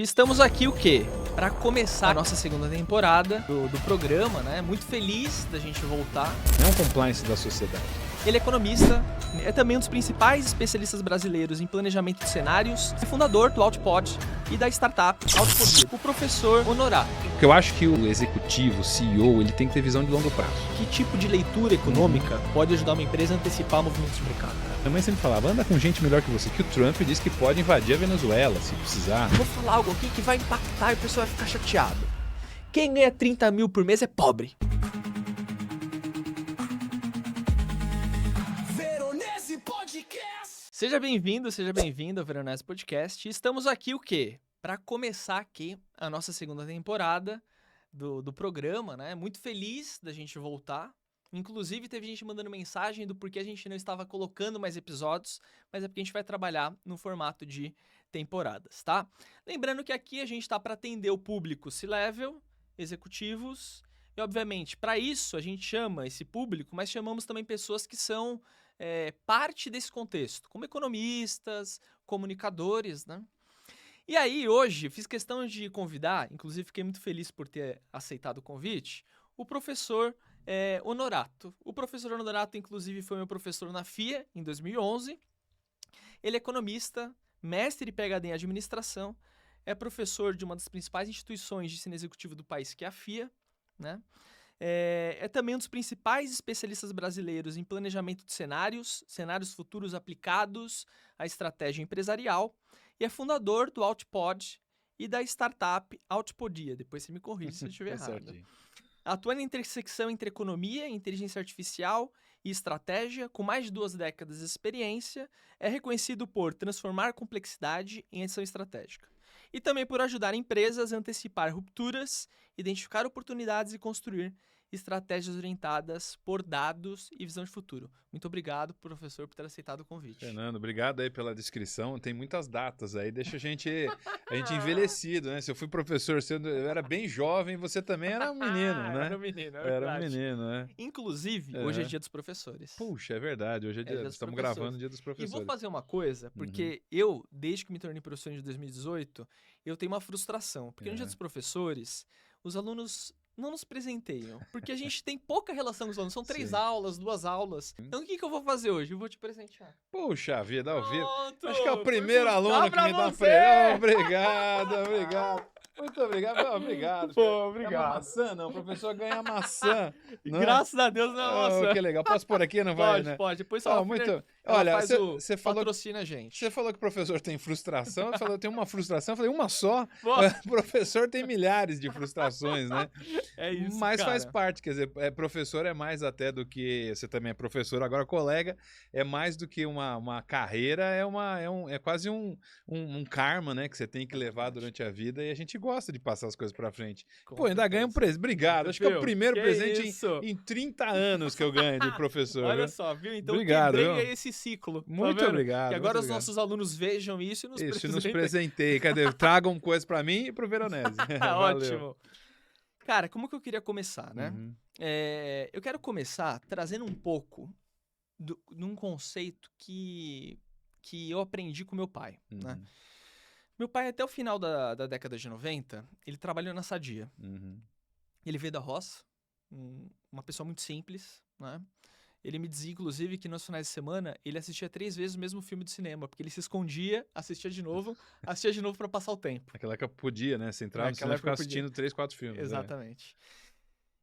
Estamos aqui o quê? Para começar a nossa segunda temporada do programa, né? Muito feliz da gente voltar. É um compliance da sociedade. Ele é economista, é também um dos principais especialistas brasileiros em planejamento de cenários, e fundador do Outpod e da startup Outpodia, o professor Honorato. Porque eu acho que o executivo, o CEO, ele tem que ter visão de longo prazo. Que tipo de leitura econômica pode ajudar uma empresa a antecipar movimentos de mercado? Minha mãe sempre falava, anda com gente melhor que você, que o Trump disse que pode invadir a Venezuela, se precisar. Vou falar algo aqui que vai impactar e o pessoal vai ficar chateado. Quem ganha 30 mil por mês é pobre. Seja bem-vindo ao Veronese Podcast. Estamos aqui o quê? Para começar aqui a nossa segunda temporada do programa, né? Muito feliz da gente voltar. Inclusive, teve gente mandando mensagem do porquê a gente não estava colocando mais episódios, mas é porque a gente vai trabalhar no formato de temporadas, tá? Lembrando que aqui a gente está para atender o público C-Level, executivos, e obviamente, para isso a gente chama esse público, mas chamamos também pessoas que são parte desse contexto, como economistas, comunicadores, né? E aí, hoje, fiz questão de convidar, inclusive fiquei muito feliz por ter aceitado o convite, o professor Honorato. O professor Honorato, inclusive, foi meu professor na FIA, em 2011. Ele é economista, mestre e PhD em administração, é professor de uma das principais instituições de ensino executivo do país, que é a FIA, né? É também um dos principais especialistas brasileiros em planejamento de cenários futuros aplicados à estratégia empresarial, e é fundador do Outpod e da startup Outpodia. Depois você me corrige se eu estiver errado. Certinho. Atua na intersecção entre economia, inteligência artificial e estratégia, com mais de 2 décadas de experiência, é reconhecido por transformar complexidade em ação estratégica. E também por ajudar empresas a antecipar rupturas, identificar oportunidades e construir estratégias orientadas por dados e visão de futuro. Muito obrigado, professor, por ter aceitado o convite. Fernando, obrigado aí pela descrição. Tem muitas datas aí, deixa a gente envelhecido, né? Se eu fui professor, eu era bem jovem, você também era um menino, né? Era um menino, é Era um verdade. menino, né? Inclusive, hoje é dia dos professores. Puxa, é verdade. Hoje é dia, dia dos estamos professores. gravando o dia dos E professores. vou fazer uma coisa, porque eu, desde que me tornei professor em 2018, eu tenho uma frustração. Porque no dia dos professores, os alunos não nos presenteiam. Porque a gente tem pouca relação com os alunos. São 3 Sim. aulas, 2 aulas. Então o que eu vou fazer hoje? Eu vou te presentear. Puxa vida, ao vivo. Pronto! Acho que é o Fui primeiro buscar aluno que pra me dá você! Obrigado. Muito obrigado. Obrigado. Pô, obrigado. É uma maçã, não. O professor ganha maçã. Não é? Graças a Deus não é uma maçã. Que legal. Posso pôr aqui? Não vai, né? Pode. Depois só Olha, faz você falou patrocina a gente. Você falou que o professor tem frustração, eu tenho uma frustração, eu falei, uma só? Boa. O professor tem milhares de frustrações, né? É isso, Mas cara. faz parte, quer dizer, professor é mais até do que, você também é professor, agora colega, é mais do que uma carreira, é quase um karma, né, que você tem que levar durante a vida, e a gente gosta de passar as coisas pra frente. Com Ainda ganha um presente, obrigado, acho que é o primeiro Que presente isso? em 30 anos que eu ganho de professor. Olha viu? só, viu? Então Obrigado, quebrei viu? esse ciclo. Muito tá vendo? obrigado. Que agora muito os obrigado. nossos alunos vejam isso e nos Isso, nos presentem. presentei. Cadê? Tragam coisa pra mim e pro Veronese. Valeu. Ótimo. Cara, como que eu queria começar, né? Uhum. Eu quero começar trazendo um pouco num conceito que eu aprendi com meu pai, né? Uhum. Meu pai, até o final da década de 90, ele trabalhou na Sadia. Uhum. Ele veio da roça, uma pessoa muito simples, né? Ele me dizia, inclusive, que nos finais de semana ele assistia 3 vezes o mesmo filme de cinema, porque ele se escondia, assistia de novo pra passar o tempo. Naquela época podia, né? Você entrava no Naquela cinema e ficava época podia. assistindo 3, 4 filmes. Exatamente.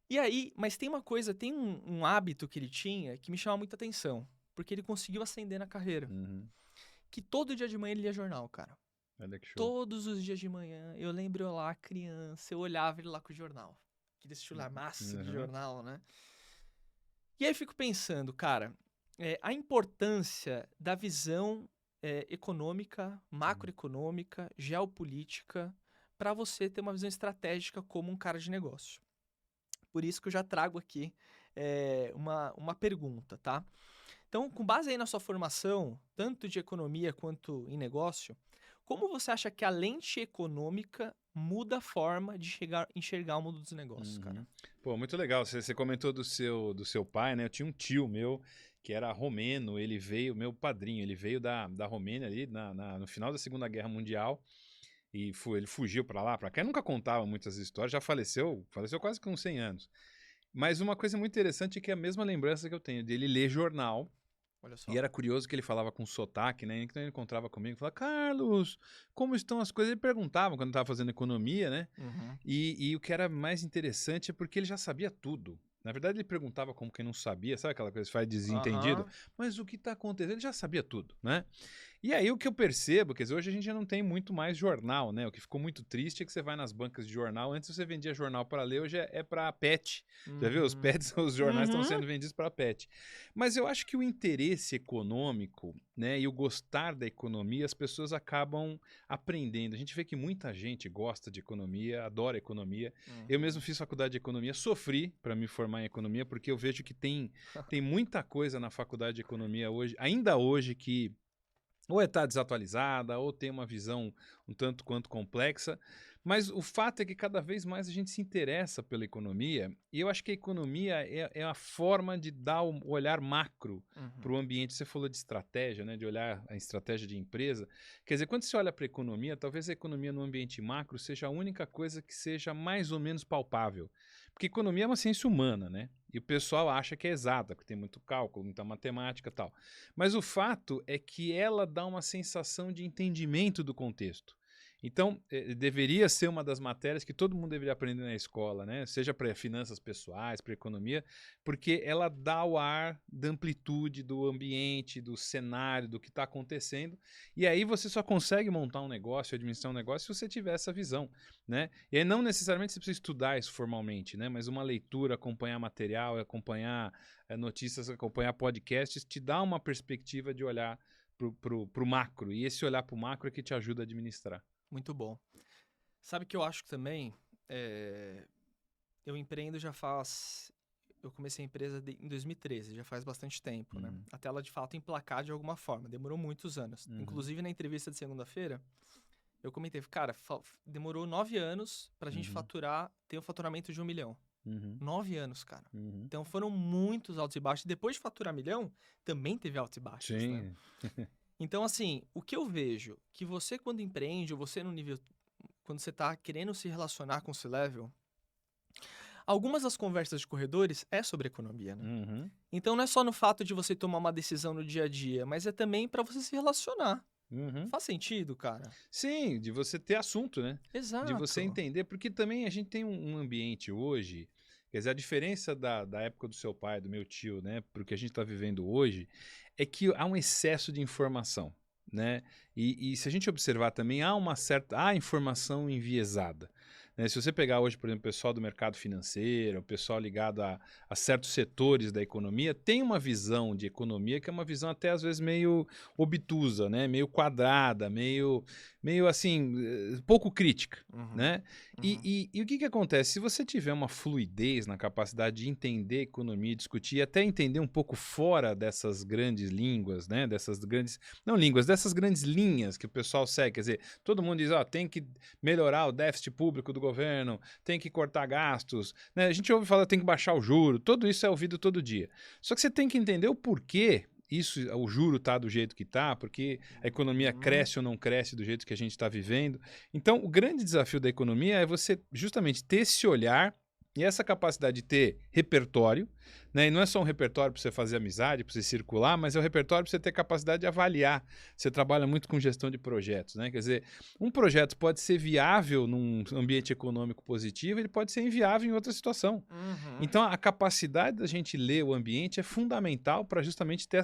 E aí, mas tem uma coisa, tem um hábito que ele tinha que me chama muita atenção, porque ele conseguiu ascender na carreira. Uhum. Que todo dia de manhã ele lia jornal, cara. Olha que show. Todos os dias de manhã, eu lembro eu lá, criança, eu olhava ele lá com o jornal. Aquele estilamaço de jornal, né? E aí eu fico pensando, cara, a importância da visão econômica, macroeconômica, geopolítica, para você ter uma visão estratégica como um cara de negócio. Por isso que eu já trago aqui uma pergunta, tá? Então, com base aí na sua formação, tanto de economia quanto em negócio, como você acha que a lente econômica muda a forma de enxergar o mundo dos negócios, cara? Pô, muito legal. Você comentou do seu pai, né? Eu tinha um tio meu que era romeno, ele veio, meu padrinho, ele veio da Romênia ali no final da Segunda Guerra Mundial e ele fugiu para lá, para cá. Eu nunca contava muitas histórias, já faleceu quase com 100 anos. Mas uma coisa muito interessante é que é a mesma lembrança que eu tenho dele ler jornal. Olha E só. era curioso que ele falava com sotaque, né? Então ele encontrava comigo e falava, Carlos, como estão as coisas? Ele perguntava quando estava fazendo economia, né? Uhum. E o que era mais interessante é porque ele já sabia tudo. Na verdade, ele perguntava como quem não sabia, sabe aquela coisa que faz desentendido? Aham. Mas o que está acontecendo? Ele já sabia tudo, né? E aí o que eu percebo, quer dizer, hoje a gente já não tem muito mais jornal, né? O que ficou muito triste é que você vai nas bancas de jornal, antes você vendia jornal para ler, hoje é para pet. Já viu? Os Uhum. pets, os jornais estão Uhum. sendo vendidos para pet. Mas eu acho que o interesse econômico, né, e o gostar da economia, as pessoas acabam aprendendo. A gente vê que muita gente gosta de economia, adora economia. Eu mesmo Uhum. fiz faculdade de economia, sofri para me formar em economia, porque eu vejo que tem muita coisa na faculdade de economia hoje, ainda hoje, que ou está desatualizada, ou tem uma visão um tanto quanto complexa, mas o fato é que cada vez mais a gente se interessa pela economia, e eu acho que a economia é a forma de dar o olhar macro para Uhum. o ambiente. Você falou de estratégia, né, de olhar a estratégia de empresa. Quer dizer, quando você olha para a economia, talvez a economia no ambiente macro seja a única coisa que seja mais ou menos palpável. Porque economia é uma ciência humana, né? E o pessoal acha que é exata, porque tem muito cálculo, muita matemática e tal. Mas o fato é que ela dá uma sensação de entendimento do contexto. Então, deveria ser uma das matérias que todo mundo deveria aprender na escola, né? Seja para finanças pessoais, para economia, porque ela dá o ar da amplitude do ambiente, do cenário, do que está acontecendo. E aí você só consegue montar um negócio, administrar um negócio, se você tiver essa visão, né? E aí não necessariamente você precisa estudar isso formalmente, né? Mas uma leitura, acompanhar material, acompanhar notícias, acompanhar podcasts, te dá uma perspectiva de olhar pro macro. E esse olhar pro macro é que te ajuda a administrar. Muito bom. Sabe que eu acho que também, eh, eu empreendo já faz eu comecei a empresa em 2013, já faz bastante tempo, né. Uhum. Até ela de fato emplacar de alguma forma, demorou muitos anos. Uhum. Inclusive na entrevista de segunda-feira, eu comentei, cara, demorou 9 anos pra gente Uhum. ter um faturamento de 1 milhão. Uhum. 9 anos, cara. Uhum. Então foram muitos altos e baixos. E depois de faturar 1 milhão, também teve altos e baixos, né. Sim. Então assim, o que eu vejo, que você quando empreende, ou você no nível quando você tá querendo se relacionar com o C-level, algumas das conversas de corredores é sobre economia, né. Uhum. Então não é só no fato de você tomar uma decisão no dia a dia, mas é também pra você se relacionar. Uhum. Faz sentido, cara? Sim, de você ter assunto, né? De você Exato. entender, porque também a gente tem um ambiente hoje, quer dizer, a diferença da época do seu pai, do meu tio, né, para o que a gente está vivendo hoje, é que há um excesso de informação, né? E se a gente observar também, há informação enviesada. Né? Se você pegar hoje, por exemplo, o pessoal do mercado financeiro, o pessoal ligado a certos setores da economia, tem uma visão de economia que é uma visão até às vezes meio obtusa, né? Meio quadrada, meio assim, pouco crítica. Uhum, Né? uhum. E o que acontece? Se você tiver uma fluidez na capacidade de entender economia, discutir, e até entender um pouco fora dessas grandes línguas, né? Dessas grandes, não línguas, dessas grandes linhas que o pessoal segue, quer dizer, todo mundo diz, ó, tem que melhorar o déficit público do governo, tem que cortar gastos, né? A gente ouve falar tem que baixar o juro, tudo isso é ouvido todo dia. Só que você tem que entender o porquê o juro tá do jeito que tá, porque a economia Uhum. cresce ou não cresce do jeito que a gente está vivendo. Então, o grande desafio da economia é você justamente ter esse olhar e essa capacidade de ter repertório, né? E não é só um repertório para você fazer amizade, para você circular, mas é um repertório para você ter capacidade de avaliar. Você trabalha muito com gestão de projetos, né? Quer dizer, um projeto pode ser viável num ambiente econômico positivo, ele pode ser inviável em outra situação. Uhum. Então, a capacidade da gente ler o ambiente é fundamental para justamente ter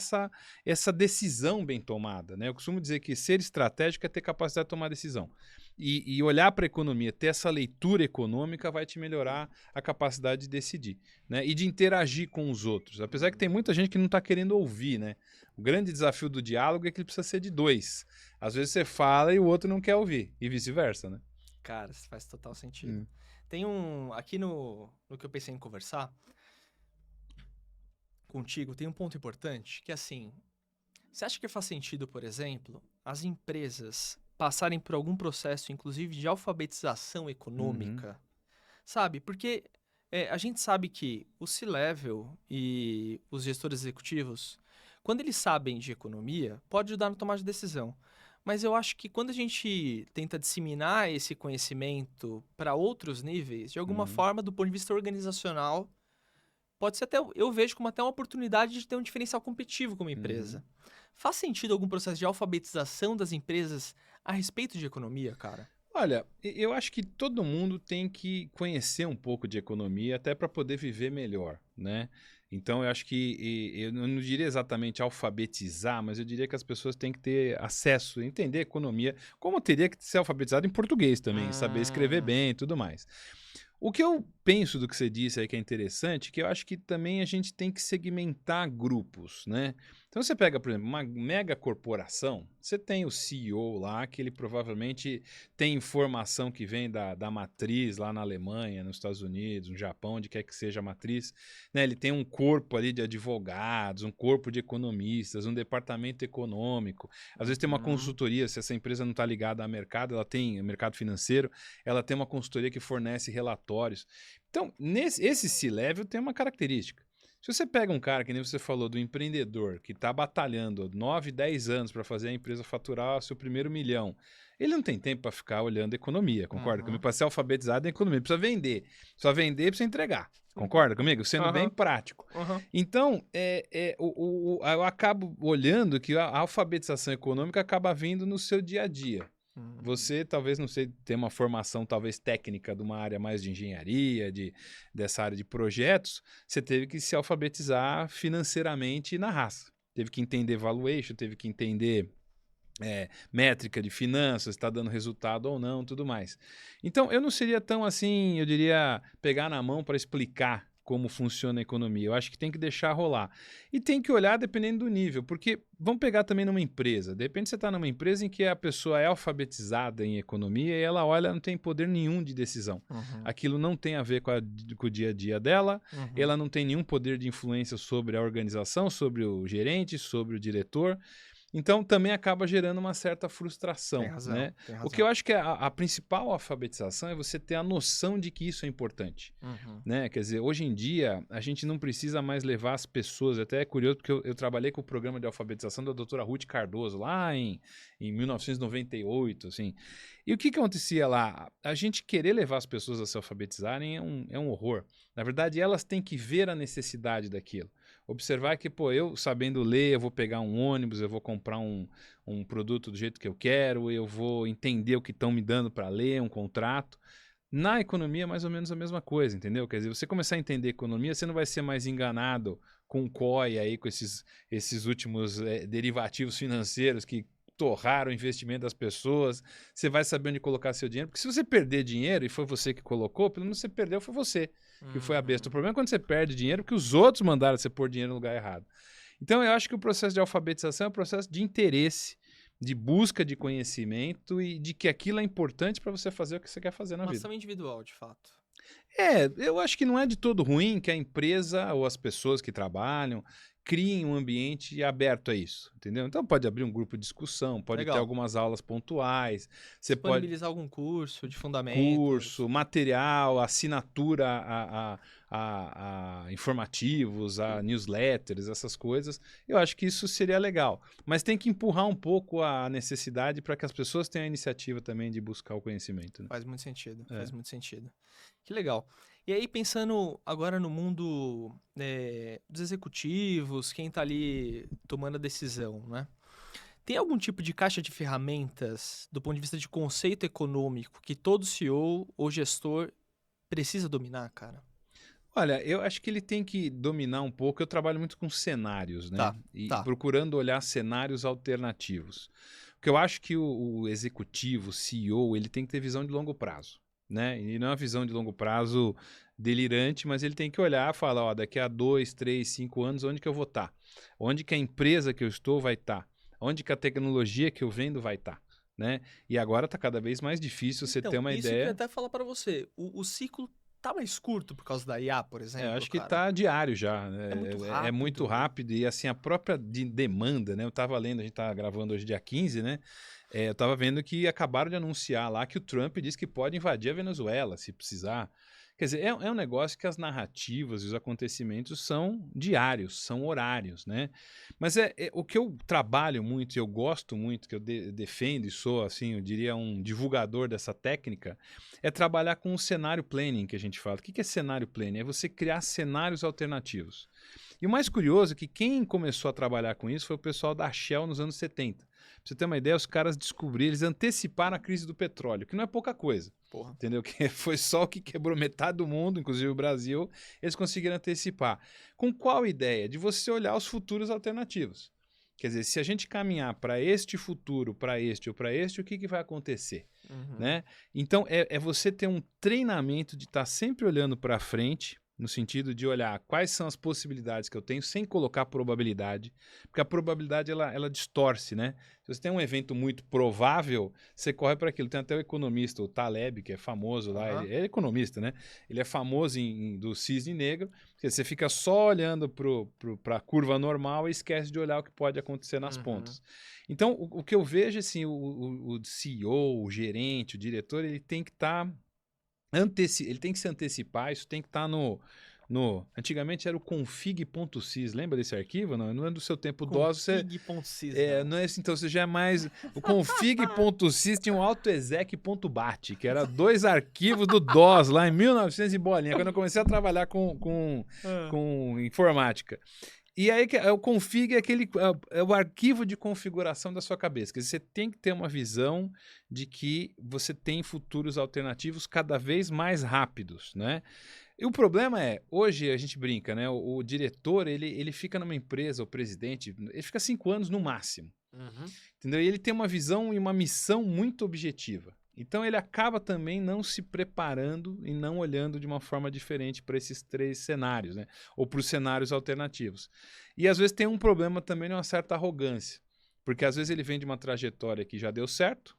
essa decisão bem tomada, né? Eu costumo dizer que ser estratégico é ter capacidade de tomar decisão. E olhar para a economia, ter essa leitura econômica vai te melhorar a capacidade de decidir, né? E de interagir com os outros. Apesar que tem muita gente que não está querendo ouvir, né? O grande desafio do diálogo é que ele precisa ser de dois. Às vezes você fala e o outro não quer ouvir, e vice-versa, né? Cara, isso faz total sentido. Hum. Tem aqui no que eu pensei em conversar contigo, tem um ponto importante, que é assim, você acha que faz sentido, por exemplo, as empresas passarem por algum processo, inclusive de alfabetização Uhum. econômica? Sabe? Porque a gente sabe que o C-level e os gestores executivos, quando eles sabem de economia, pode ajudar na tomada de decisão. Mas eu acho que quando a gente tenta disseminar esse conhecimento para outros níveis, de alguma Uhum, forma, do ponto de vista organizacional, pode ser até, eu vejo como até uma oportunidade de ter um diferencial competitivo como uhum. empresa. Faz sentido algum processo de alfabetização das empresas a respeito de economia, cara? Olha, eu acho que todo mundo tem que conhecer um pouco de economia até para poder viver melhor, né? Então, eu acho que eu não diria exatamente alfabetizar, mas eu diria que as pessoas têm que ter acesso, entender economia, como teria que ser alfabetizado em português também, saber escrever Hum, bem e tudo mais. O que eu penso do que você disse aí que é interessante, que eu acho que também a gente tem que segmentar grupos, né? Então você pega, por exemplo, uma mega corporação, você tem o CEO lá, que ele provavelmente tem informação que vem da matriz lá na Alemanha, nos Estados Unidos, no Japão, onde quer que seja a matriz, né? Ele tem um corpo ali de advogados, um corpo de economistas, um departamento econômico, às vezes tem uma uhum, consultoria, se essa empresa não está ligada ao mercado, ela tem mercado financeiro, ela tem uma consultoria que fornece relatórios. Então, esse C-Level tem uma característica. Se você pega um cara, que nem você falou, do empreendedor, que está batalhando 9, 10 anos para fazer a empresa faturar o seu primeiro milhão, ele não tem tempo para ficar olhando economia, concorda comigo? uhum. Para ser alfabetizado em economia, precisa vender. Só vender precisa entregar. Concorda comigo? Sendo bem Aham, prático. aham. Então, eu acabo olhando que a alfabetização econômica acaba vindo no seu dia a dia. Hum. Você talvez, não sei, ter uma formação talvez técnica de uma área mais de engenharia, dessa área de projetos, você teve que se alfabetizar financeiramente na raça. Teve que entender valuation, teve que entender métrica de finanças, está dando resultado ou não, tudo mais. Então, eu não seria tão assim, eu diria, pegar na mão para explicar como funciona a economia. Eu acho que tem que deixar rolar. E tem que olhar dependendo do nível, porque vamos pegar também numa empresa. De repente você está numa empresa em que a pessoa é alfabetizada em economia e ela olha, não tem poder nenhum de decisão. Uhum, Aquilo não tem a ver com o dia a dia dela, uhum. ela não tem nenhum poder de influência sobre a organização, sobre o gerente, sobre o diretor. Então também acaba gerando uma certa Tem frustração, razão, né? tem O que eu razão. acho que é a principal alfabetização é você ter a noção de que isso é importante, Uhum. né? Quer dizer, hoje em dia a gente não precisa mais levar as pessoas, até é curioso porque eu trabalhei com o programa de alfabetização da doutora Ruth Cardoso lá em 1998, assim. E o que acontecia lá? A gente querer levar as pessoas a se alfabetizarem é um horror. Na verdade, elas têm que ver a necessidade daquilo. Observar que, pô, eu sabendo ler, eu vou pegar um ônibus, eu vou comprar um produto do jeito que eu quero, eu vou entender o que estão me dando para ler, um contrato. Na economia é mais ou menos a mesma coisa, entendeu? Quer dizer, você começar a entender economia, você não vai ser mais enganado com o COI aí, com esses últimos derivativos financeiros que torraram o investimento das pessoas. Você vai saber onde colocar seu dinheiro, porque se você perder dinheiro e foi você que colocou, pelo menos você perdeu, foi você que foi a besta. O Uhum. problema é quando você perde dinheiro, porque os outros mandaram você pôr dinheiro no lugar errado. Então, eu acho que o processo de alfabetização é um processo de interesse, de busca de conhecimento e de que aquilo é importante para você fazer o que você quer fazer na Uma vida. ação individual, de fato. Eu acho que não é de todo ruim que a empresa ou as pessoas que trabalham criem um ambiente aberto a isso, entendeu? Então pode abrir um grupo de discussão, pode ter Legal. algumas aulas pontuais, você pode Disponibilizar algum curso de fundamentos. curso, material, assinatura a informativos, a newsletters, essas coisas. Eu acho que isso seria legal. Mas tem que empurrar um pouco a necessidade para que as pessoas tenham a iniciativa também de buscar o conhecimento, né? Faz muito sentido, faz É. muito sentido. Que legal. E aí, pensando agora no mundo dos executivos, quem tá ali tomando a decisão, né? Tem algum tipo de caixa de ferramentas, do ponto de vista de conceito econômico, que todo CEO ou gestor precisa dominar, cara? Olha, eu acho que ele tem que dominar um pouco. Eu trabalho muito com cenários, né? Tá, E tá. procurando olhar cenários alternativos. Porque eu acho que o executivo, o CEO, ele tem que ter visão de longo prazo, né? E não é uma visão de longo prazo delirante, mas ele tem que olhar e falar, ó, daqui a 2, 3, 5 anos, onde que eu vou estar? Onde que a empresa que eu estou vai estar? Onde que a tecnologia que eu vendo vai estar? Né? E agora está cada vez mais difícil você ter Então, uma isso que eu ia ideia. até falar pra você. O ciclo tá mais curto por causa da IA, por Eu exemplo, acho que cara. está diário já, É muito né? É muito rápido. rápido e assim a própria demanda, né? Eu estava lendo, a gente está gravando hoje dia 15, né? Eu tava vendo que acabaram de anunciar lá que o Trump disse que pode invadir a Venezuela, se precisar. Quer dizer, é um negócio que as narrativas e os acontecimentos são diários, são horários, né? Mas o que eu trabalho muito, e eu gosto muito, que eu defendo e sou, assim, eu diria um divulgador dessa técnica, é trabalhar com o cenário planning que a gente fala. O que é cenário planning? É você criar cenários alternativos. E o mais curioso é que quem começou a trabalhar com isso foi o pessoal da Shell nos anos 70. Pra você ter uma ideia, os caras descobriram, eles anteciparam a crise do petróleo, que não é pouca coisa. Porra. Entendeu? Que foi só o que quebrou metade do mundo, inclusive o Brasil, eles conseguiram antecipar. Com qual ideia? De você olhar os futuros alternativos. Quer dizer, se a gente caminhar para este futuro, para este ou para este, o que vai acontecer? Né? Então, é você ter um treinamento de estar sempre olhando para frente, no sentido de olhar quais são as possibilidades que eu tenho, sem colocar probabilidade, porque a probabilidade ela distorce, né? Se você tem um evento muito provável, você corre para aquilo. Tem até o economista, o Taleb, que é famoso lá, ele é economista, né? Ele é famoso do cisne negro, porque você fica só olhando para a curva normal e esquece de olhar o que pode acontecer nas pontas. Então, o que eu vejo, assim, o CEO, o gerente, o diretor, ele tem que estar... ele tem que se antecipar, isso tem que estar antigamente era o config.sys, lembra desse arquivo? Não é do seu tempo DOS. Config.sys, não é assim, então você já é mais... O config.sys tinha um autoexec.bat, que era 2 arquivos do DOS, lá em 1900 e bolinha, quando eu comecei a trabalhar com informática. E aí o config é o arquivo de configuração da sua cabeça. Quer dizer, você tem que ter uma visão de que você tem futuros alternativos cada vez mais rápidos, né? E o problema hoje a gente brinca, né? O diretor, ele fica numa empresa, o presidente, ele fica 5 anos no máximo. Entendeu? E ele tem uma visão e uma missão muito objetiva. Então ele acaba também não se preparando e não olhando de uma forma diferente para esses 3 cenários, né? Ou para os cenários alternativos. E às vezes tem um problema também de uma certa arrogância, porque às vezes ele vem de uma trajetória que já deu certo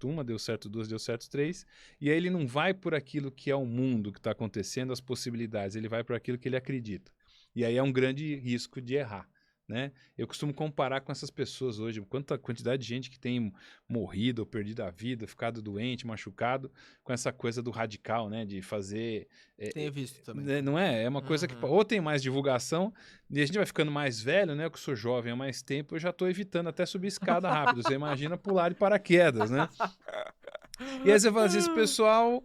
1, deu certo 2, deu certo 3, e aí ele não vai por aquilo que é o mundo que está acontecendo, as possibilidades, ele vai por aquilo que ele acredita. E aí é um grande risco de errar. Né? Eu costumo comparar com essas pessoas hoje, quanta quantidade de gente que tem morrido ou perdido a vida, ficado doente, machucado, com essa coisa do radical, né? De fazer... Tenho visto também. Não é? É uma coisa que ou tem mais divulgação, e a gente vai ficando mais velho, né? Eu que sou jovem há mais tempo, eu já estou evitando até subir escada rápido. Você imagina pular de paraquedas, né? E aí você fala assim, esse pessoal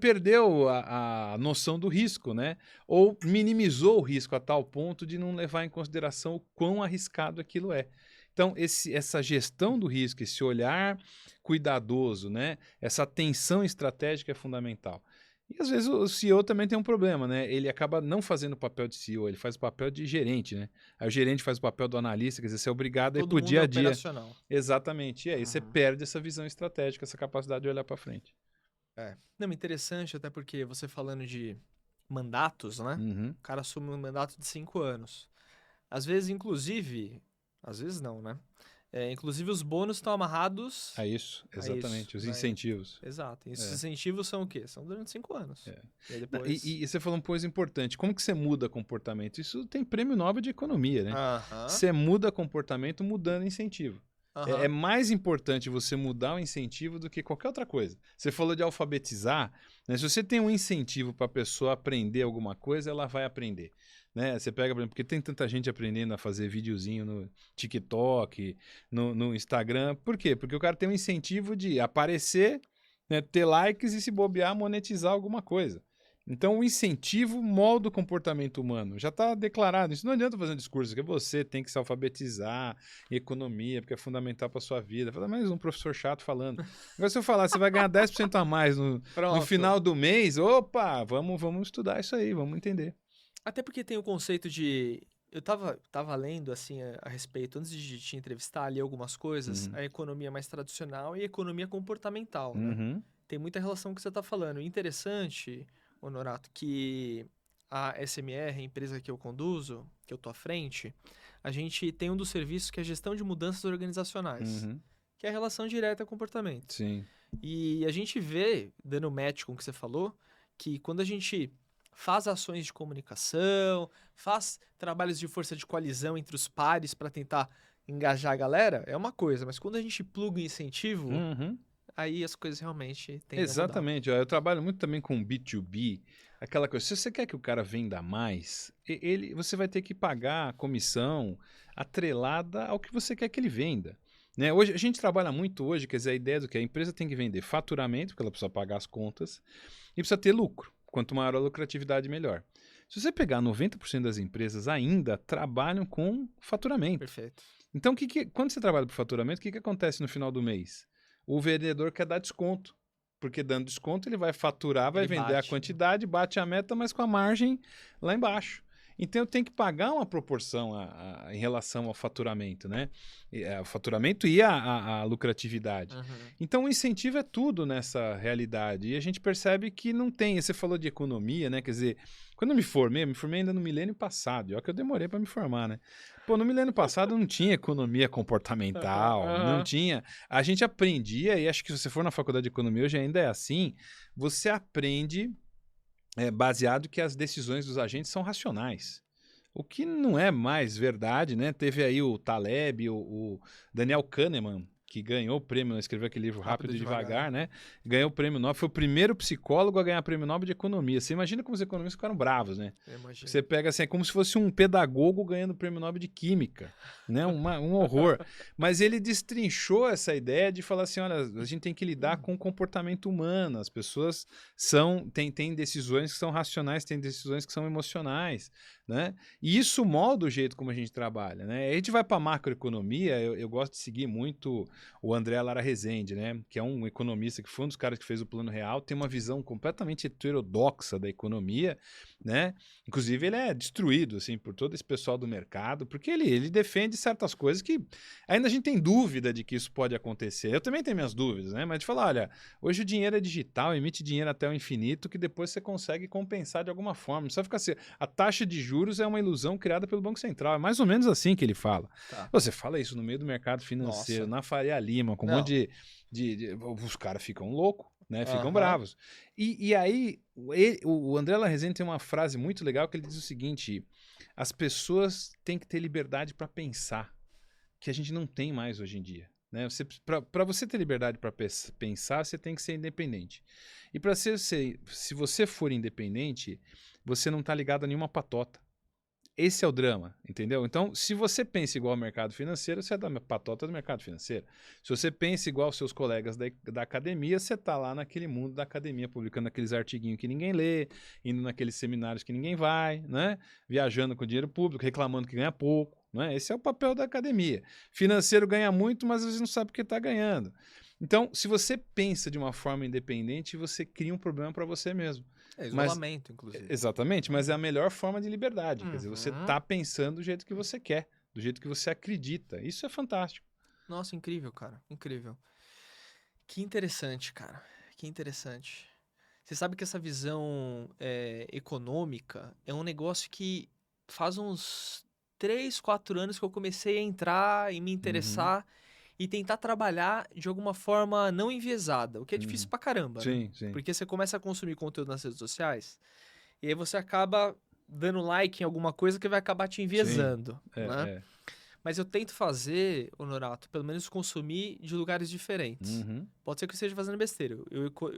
perdeu a noção do risco, né? Ou minimizou o risco a tal ponto de não levar em consideração o quão arriscado aquilo é. Então, essa gestão do risco, esse olhar cuidadoso, né? Essa atenção estratégica é fundamental. E às vezes o CEO também tem um problema, né? Ele acaba não fazendo o papel de CEO, ele faz o papel de gerente, né? Aí o gerente faz o papel do analista, quer dizer, você é obrigado a ir pro dia a dia. Operacional. Exatamente. E aí você perde essa visão estratégica, essa capacidade de olhar para frente. Não, interessante, até porque você falando de mandatos, né? O cara assume um mandato de 5 anos. Às vezes não, né? Inclusive os bônus estão amarrados a isso, exatamente, os incentivos. Exato. E esses incentivos são o quê? São durante 5 anos. E aí depois... e você falou uma coisa importante, como que você muda comportamento? Isso tem prêmio Nobel de economia, né? Você muda comportamento mudando incentivo. É mais importante você mudar o incentivo do que qualquer outra coisa. Você falou de alfabetizar, né? Se você tem um incentivo para a pessoa aprender alguma coisa, ela vai aprender. Né? Você pega, por exemplo, porque tem tanta gente aprendendo a fazer videozinho no TikTok, no Instagram. Por quê? Porque o cara tem um incentivo de aparecer, né, ter likes e se bobear, monetizar alguma coisa. Então, o incentivo molda o comportamento humano. Já está declarado. Isso não adianta fazer um discurso que você tem que se alfabetizar em economia, porque é fundamental para a sua vida. Fala, mais um professor chato falando. Agora, se eu falar, você vai ganhar 10% a mais no final do mês, opa, vamos estudar isso aí, vamos entender. Até porque tem o conceito de... Eu tava lendo, assim, a respeito, antes de te entrevistar, ali algumas coisas, a economia mais tradicional e a economia comportamental, né? Tem muita relação com o que você tá falando. Interessante, Honorato, que a SMR, a empresa que eu conduzo, que eu tô à frente, a gente tem um dos serviços que é a gestão de mudanças organizacionais, que é a relação direta ao comportamento. Sim. E a gente vê, dando match com o que você falou, que quando a gente faz ações de comunicação, faz trabalhos de força de coalizão entre os pares para tentar engajar a galera, é uma coisa, mas quando a gente pluga o incentivo, Uhum. aí as coisas realmente tendem a mudar. Exatamente. Ó, eu trabalho muito também com B2B, aquela coisa. Se você quer que o cara venda mais, você vai ter que pagar a comissão atrelada ao que você quer que ele venda. Né? Hoje, a gente trabalha muito hoje, quer dizer, a ideia do que a empresa tem que vender faturamento, porque ela precisa pagar as contas, e precisa ter lucro. Quanto maior a lucratividade, melhor. Se você pegar 90% das empresas ainda trabalham com faturamento. Perfeito. Então, quando você trabalha por faturamento, o que acontece no final do mês? O vendedor quer dar desconto, porque dando desconto ele vai faturar, vai Ele vender a bate, né? quantidade, bate a meta, mas com a margem lá embaixo. Então eu tenho que pagar uma proporção em relação ao faturamento, né? O faturamento e a lucratividade. Uhum. Então o incentivo é tudo nessa realidade. E a gente percebe que não tem. Você falou de economia, né? Quer dizer, quando eu me formei ainda no milênio passado. Olha que eu demorei para me formar, né? Pô, no milênio passado não tinha economia comportamental, não tinha. A gente aprendia, e acho que se você for na faculdade de economia hoje ainda é assim, você aprende baseado que as decisões dos agentes são racionais. O que não é mais verdade, né? Teve aí o Taleb, o Daniel Kahneman, que ganhou o prêmio, escreveu aquele livro Rápido e Devagar, né? Ganhou o prêmio Nobel, foi o primeiro psicólogo a ganhar o prêmio Nobel de Economia. Você imagina como os economistas ficaram bravos, né? Você pega assim, é como se fosse um pedagogo ganhando o prêmio Nobel de Química, né? Um horror. Mas ele destrinchou essa ideia de falar assim, olha, a gente tem que lidar com o comportamento humano, as pessoas têm decisões que são racionais, têm decisões que são emocionais, né? E isso molda o jeito como a gente trabalha, né? A gente vai para a macroeconomia, eu gosto de seguir muito o André Lara Rezende, né? Que é um economista que foi um dos caras que fez o Plano Real, tem uma visão completamente heterodoxa da economia, né? Inclusive ele é destruído assim por todo esse pessoal do mercado, porque ele defende certas coisas que ainda a gente tem dúvida de que isso pode acontecer. Eu também tenho minhas dúvidas, né? Mas de falar, olha, hoje o dinheiro é digital, emite dinheiro até o infinito, que depois você consegue compensar de alguma forma. Não precisa ficar assim, a taxa de juros é uma ilusão criada pelo Banco Central. É mais ou menos assim que ele fala. Tá. Você fala isso no meio do mercado financeiro, Nossa. na Faria Lima, com um monte os caras ficam loucos, né? Ficam bravos. E aí, o André Larrezene tem uma frase muito legal que ele diz o seguinte: as pessoas têm que ter liberdade para pensar, que a gente não tem mais hoje em dia. Né? Para você ter liberdade para pensar, você tem que ser independente. E se você for independente, você não está ligado a nenhuma patota. Esse é o drama, entendeu? Então, se você pensa igual ao mercado financeiro, você é da patota do mercado financeiro. Se você pensa igual aos seus colegas da academia, você está lá naquele mundo da academia, publicando aqueles artiguinhos que ninguém lê, indo naqueles seminários que ninguém vai, né? Viajando com dinheiro público, reclamando que ganha pouco, né? Esse é o papel da academia. Financeiro ganha muito, mas às vezes não sabe o que está ganhando. Então, se você pensa de uma forma independente, você cria um problema para você mesmo. Isolamento, inclusive. Exatamente, mas é a melhor forma de liberdade. Quer dizer, você tá pensando do jeito que você quer, do jeito que você acredita. Isso é fantástico. Nossa, incrível, cara. Incrível. Que interessante, cara. Que interessante. Você sabe que essa visão econômica é um negócio que faz uns 3, 4 anos que eu comecei a entrar e me interessar e tentar trabalhar de alguma forma não enviesada, o que é difícil pra caramba, né? Sim, sim. Porque você começa a consumir conteúdo nas redes sociais e aí você acaba dando like em alguma coisa que vai acabar te enviesando, né? Mas eu tento fazer, Honorato, pelo menos consumir de lugares diferentes. Pode ser que eu esteja fazendo besteira.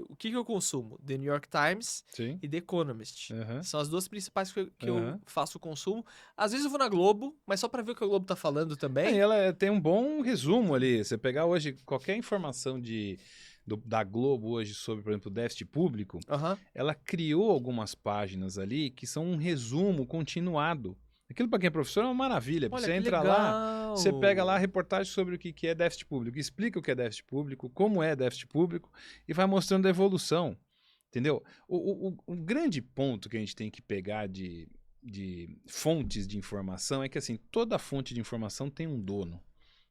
O que eu consumo? The New York Times Sim. e The Economist. São as duas principais que eu faço consumo. Às vezes eu vou na Globo, mas só pra ver o que a Globo tá falando também. E ela tem um bom resumo ali. Você pegar hoje qualquer informação da Globo hoje sobre, por exemplo, o déficit público, ela criou algumas páginas ali que são um resumo continuado. Aquilo para quem é professor é uma maravilha. Olha, você entra lá, você pega lá a reportagem sobre o que é déficit público, explica o que é déficit público, como é déficit público e vai mostrando a evolução. Entendeu? O grande ponto que a gente tem que pegar de fontes de informação é que assim, toda fonte de informação tem um dono.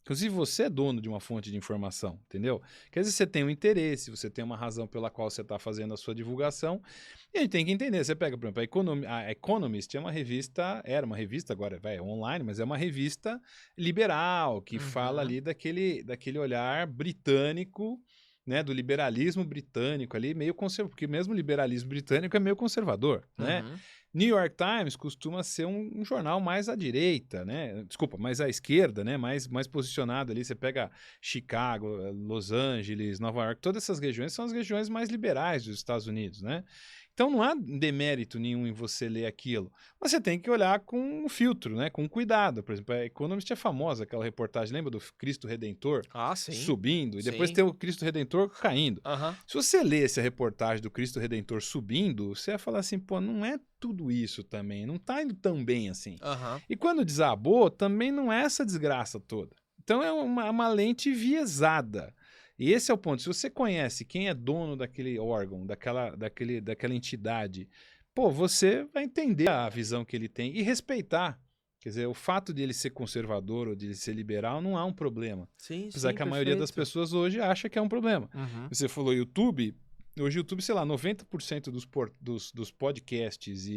Inclusive, você é dono de uma fonte de informação, entendeu? Quer dizer, você tem um interesse, você tem uma razão pela qual você está fazendo a sua divulgação, e a gente tem que entender. Você pega, por exemplo, a Economist é uma revista, era uma revista, agora é online, mas é uma revista liberal, que fala ali daquele olhar britânico, né, do liberalismo britânico ali, meio conservador, porque mesmo o liberalismo britânico é meio conservador, né? New York Times costuma ser um jornal mais à direita, né? Desculpa, mais à esquerda, né? Mais posicionado ali. Você pega Chicago, Los Angeles, Nova York, todas essas regiões são as regiões mais liberais dos Estados Unidos, né? Então não há demérito nenhum em você ler aquilo. Mas você tem que olhar com um filtro, né? Com cuidado. Por exemplo, a Economist é famosa, aquela reportagem, lembra do Cristo Redentor Ah, sim. subindo? E depois Sim. tem o Cristo Redentor caindo. Aham. Se você lesse a reportagem do Cristo Redentor subindo, você ia falar assim, pô, não é tudo isso também, não tá indo tão bem assim. Aham. E quando desabou, também não é essa desgraça toda. Então é uma lente enviesada. E esse é o ponto. Se você conhece quem é dono daquele órgão, daquela entidade, pô, você vai entender a visão que ele tem e respeitar. Quer dizer, o fato de ele ser conservador ou de ele ser liberal não há um problema. Sim, Apesar sim, que a maioria das perfeito. pessoas hoje acha que é um problema. Uhum. Você falou YouTube, hoje o YouTube, sei lá, 90% dos podcasts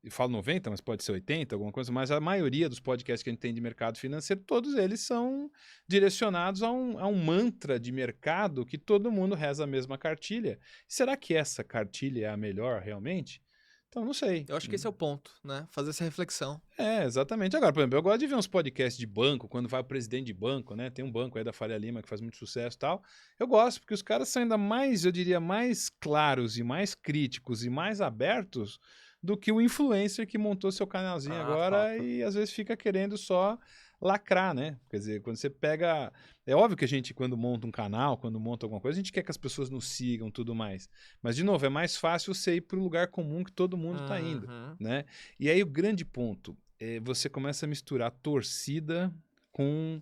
eu falo 90, mas pode ser 80, alguma coisa, mas a maioria dos podcasts que a gente tem de mercado financeiro, todos eles são direcionados a um mantra de mercado que todo mundo reza a mesma cartilha. Será que essa cartilha é a melhor realmente? Então, não sei. Eu acho que esse é o ponto, né? Fazer essa reflexão. É, exatamente. Agora, por exemplo, eu gosto de ver uns podcasts de banco, quando vai o presidente de banco, né? Tem um banco aí da Faria Lima que faz muito sucesso e tal. Eu gosto, porque os caras são ainda mais, eu diria, mais claros e mais críticos e mais abertos do que o influencer que montou seu canalzinho Ah, agora fato. e às vezes fica querendo só lacrar, né? Quer dizer, quando você pega. É óbvio que a gente, quando monta um canal, quando monta alguma coisa, a gente quer que as pessoas nos sigam e tudo mais. Mas, de novo, é mais fácil você ir para o lugar comum que todo mundo está indo, Uhum. né? E aí o grande ponto é você começa a misturar torcida com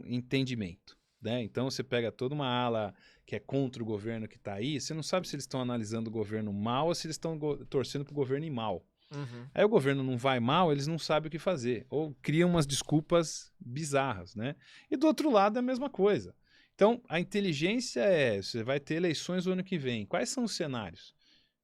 entendimento, né? Então você pega toda uma ala que é contra o governo que está aí, você não sabe se eles estão analisando o governo mal ou se eles estão torcendo para o governo ir mal. Uhum. Aí o governo não vai mal, eles não sabem o que fazer, ou criam umas desculpas bizarras, né? E do outro lado é a mesma coisa. Então, a inteligência você vai ter eleições no ano que vem. Quais são os cenários?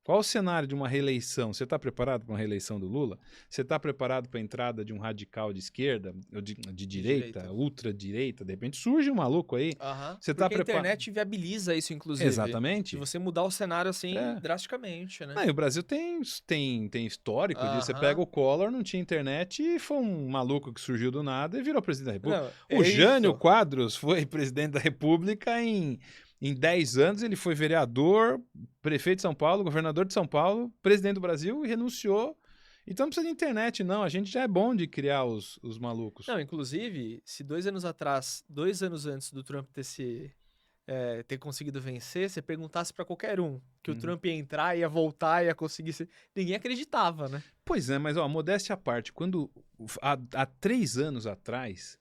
Qual o cenário de uma reeleição? Você está preparado para uma reeleição do Lula? Você está preparado para a entrada de um radical de esquerda, ou de direita, ultradireita? De repente surge um maluco aí. Aham. Você está Porque a preparado? internet viabiliza isso, inclusive. De Exatamente. você mudar o cenário assim É. drasticamente, né? Não, e o Brasil tem histórico disso. Você pega Aham. o Collor, não tinha internet e foi um maluco que surgiu do nada e virou presidente da República. Não, O é Jânio isso. Quadros foi presidente da República em 10 anos. Ele foi vereador, prefeito de São Paulo, governador de São Paulo, presidente do Brasil e renunciou. Então não precisa de internet, não. A gente já é bom de criar os malucos. Não, inclusive, se 2 anos atrás, 2 anos antes do Trump ter conseguido vencer, você perguntasse pra qualquer um que o Trump ia entrar, ia voltar, ia conseguir ser... Ninguém acreditava, né? Pois é, mas ó, modéstia à parte, há 3 anos atrás,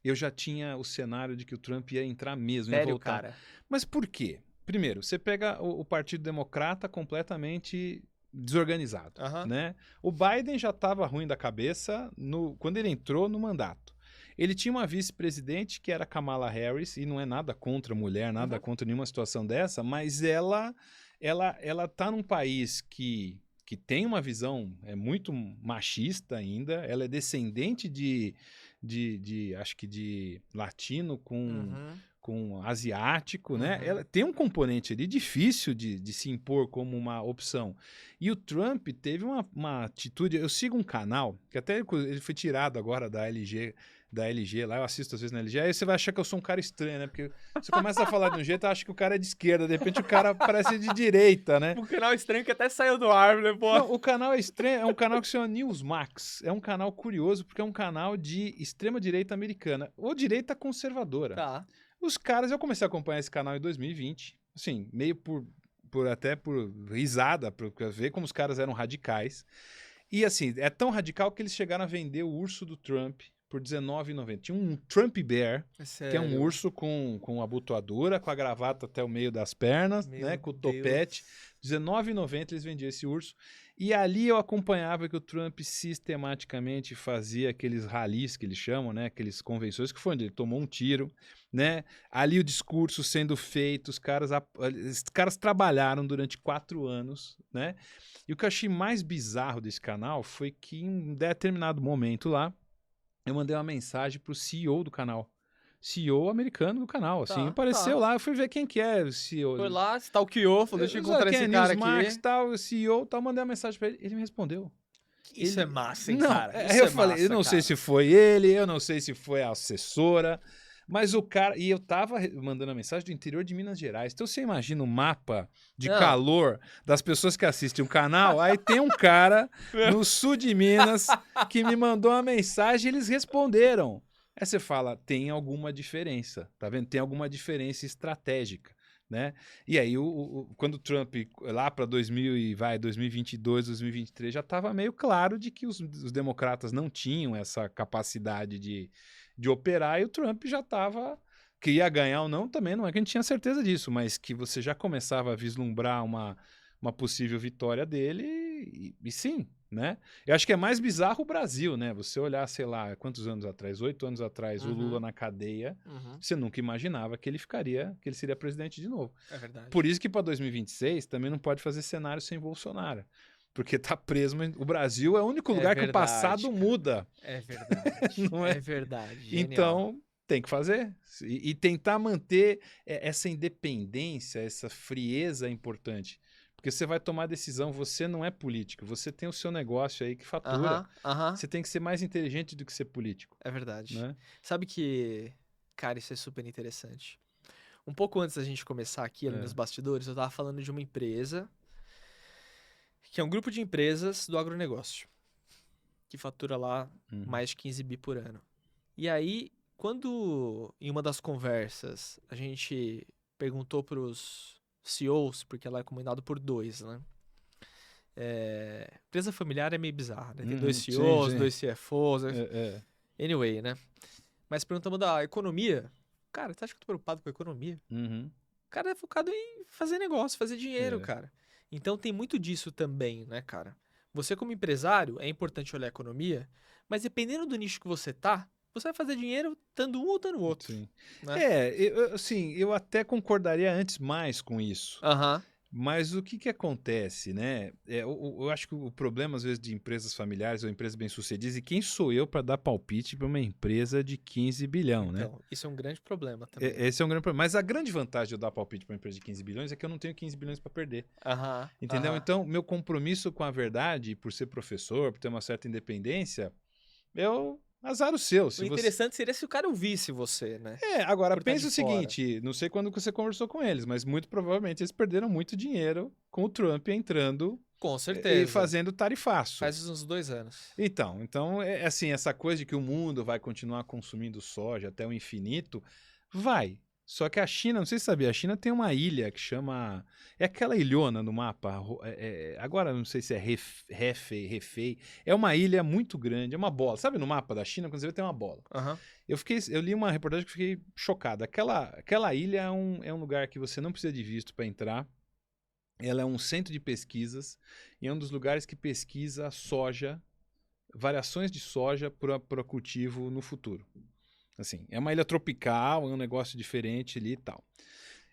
eu já tinha o cenário de que o Trump ia entrar mesmo, ia Sério, voltar. cara. Mas por quê? Primeiro, você pega o Partido Democrata completamente desorganizado, Aham. né? O Biden já estava ruim da cabeça quando ele entrou no mandato. Ele tinha uma vice-presidente que era Kamala Harris, e não é nada contra a mulher, nada contra nenhuma situação dessa, mas ela tá num país que tem uma visão muito machista ainda, ela é descendente acho que de latino com asiático, né? Uhum. Ela tem um componente ali difícil de se impor como uma opção. E o Trump teve uma atitude. Eu sigo um canal, que até ele foi tirado agora da LG lá, eu assisto às vezes na LG, aí você vai achar que eu sou um cara estranho, né? Porque você começa a falar de um jeito, acha que o cara é de esquerda, de repente o cara parece de direita, né? Um canal estranho que até saiu do ar, né, pô? Não, o canal é estranho, é um canal que se chama Newsmax. É um canal curioso, porque é um canal de extrema-direita americana, ou direita conservadora. Tá. Os caras, eu comecei a acompanhar esse canal em 2020, assim, meio até por risada, pra ver como os caras eram radicais. E assim, é tão radical que eles chegaram a vender o urso do Trump por R$19,90. Tinha um Trump Bear, É que é um sério. urso com abotoadura, com a gravata até o meio das pernas, Meu né, com o Deus. topete. R$19,90 eles vendiam esse urso. E ali eu acompanhava que o Trump sistematicamente fazia aqueles ralis que eles chamam, né, aqueles convenções que foi onde ele tomou um tiro, né? Ali o discurso sendo feito, os caras trabalharam durante 4 anos, né? E o que eu achei mais bizarro desse canal foi que em determinado momento lá, eu mandei uma mensagem pro CEO do canal. CEO americano do canal, assim, Tá, apareceu tá. lá, eu fui ver quem que é o CEO. Foi lá, stalkeou, falou, deixa eu encontrar Quem esse é cara Newsmax, aqui. tal, o CEO, tal, mandei uma mensagem pra ele, ele me respondeu. Isso é Ele, massa, hein, não, cara? aí Isso eu é falei, eu massa, não sei cara. se foi ele, eu não sei se foi a assessora, mas o cara, e eu tava mandando a mensagem do interior de Minas Gerais, então você imagina o mapa de Não. calor das pessoas que assistem o canal, aí tem um cara no sul de Minas que me mandou uma mensagem e eles responderam. Aí você fala, tem alguma diferença, tá vendo? Tem alguma diferença estratégica, né? E aí, quando o Trump, lá para 2022, 2023, já estava meio claro de que os democratas não tinham essa capacidade de operar e o Trump já estava. Que ia ganhar ou não, também não é que a gente tinha certeza disso, mas que você já começava a vislumbrar uma possível vitória dele, e sim, né? Eu acho que é mais bizarro o Brasil, né? Você olhar, sei lá, quantos anos atrás, 8 anos atrás, o Lula Uhum, na cadeia, uhum. você nunca imaginava que que ele seria presidente de novo. É verdade. Por isso que para 2026 também não pode fazer cenário sem Bolsonaro. Porque tá preso, mas o Brasil é o único É lugar que o verdade, passado cara. muda, É verdade. não é? É verdade. Genial. Então, tem que fazer. E tentar manter essa independência, essa frieza é importante. Porque você vai tomar decisão, você não é político, você tem o seu negócio aí que fatura. Aham, aham. Você tem que ser mais inteligente do que ser político, É verdade. né? Sabe que, cara, isso é super interessante. Um pouco antes da gente começar aqui, ali nos É. bastidores, eu tava falando de uma empresa, que é um grupo de empresas do agronegócio, que fatura lá Uhum. mais de 15 bi por ano. E aí, quando em uma das conversas a gente perguntou pros CEOs, porque ela é comandada por dois, né? Empresa familiar é meio bizarra, né? Tem dois Sim, CEOs, sim. dois CFOs, É, é. anyway, né? Mas perguntamos da economia. Cara, você acha que eu tô preocupado com a economia? Uhum. O cara é focado em fazer negócio, fazer dinheiro, É. cara. Então tem muito disso também, né, cara? Você como empresário, é importante olhar a economia, mas dependendo do nicho que você tá, você vai fazer dinheiro estando um ou estando outro, Sim. né? Assim, eu até concordaria antes mais com isso. Aham. Mas o que que acontece, né? Eu acho que o problema, às vezes, de empresas familiares ou empresas bem-sucedidas, e quem sou eu para dar palpite para uma empresa de 15 bilhão, né? Então, isso é um grande problema também. Esse é um grande problema. Mas a grande vantagem de eu dar palpite para uma empresa de 15 bilhões é que eu não tenho 15 bilhões para perder. Aham, Entendeu? aham. Então, meu compromisso com a verdade, por ser professor, por ter uma certa independência, eu azar o seu. O Se você interessante seria se o cara ouvisse você, né? Agora Por estar pensa de o fora. seguinte, não sei quando você conversou com eles, mas muito provavelmente eles perderam muito dinheiro com o Trump entrando Com e certeza. fazendo tarifaço. Faz uns 2 anos. Então é assim, essa coisa de que o mundo vai continuar consumindo soja até o infinito, vai. Só que a China, não sei se você sabia, a China tem uma ilha que chama. É aquela ilhona no mapa. Agora não sei se é Refei. É uma ilha muito grande, é uma bola. Sabe no mapa da China, quando você vê, tem uma bola. Aham. Eu li uma reportagem que fiquei chocado. Aquela ilha é um lugar que você não precisa de visto para entrar. Ela é um centro de pesquisas e é um dos lugares que pesquisa soja, variações de soja para cultivo no futuro. Assim, é uma ilha tropical, é um negócio diferente ali e tal.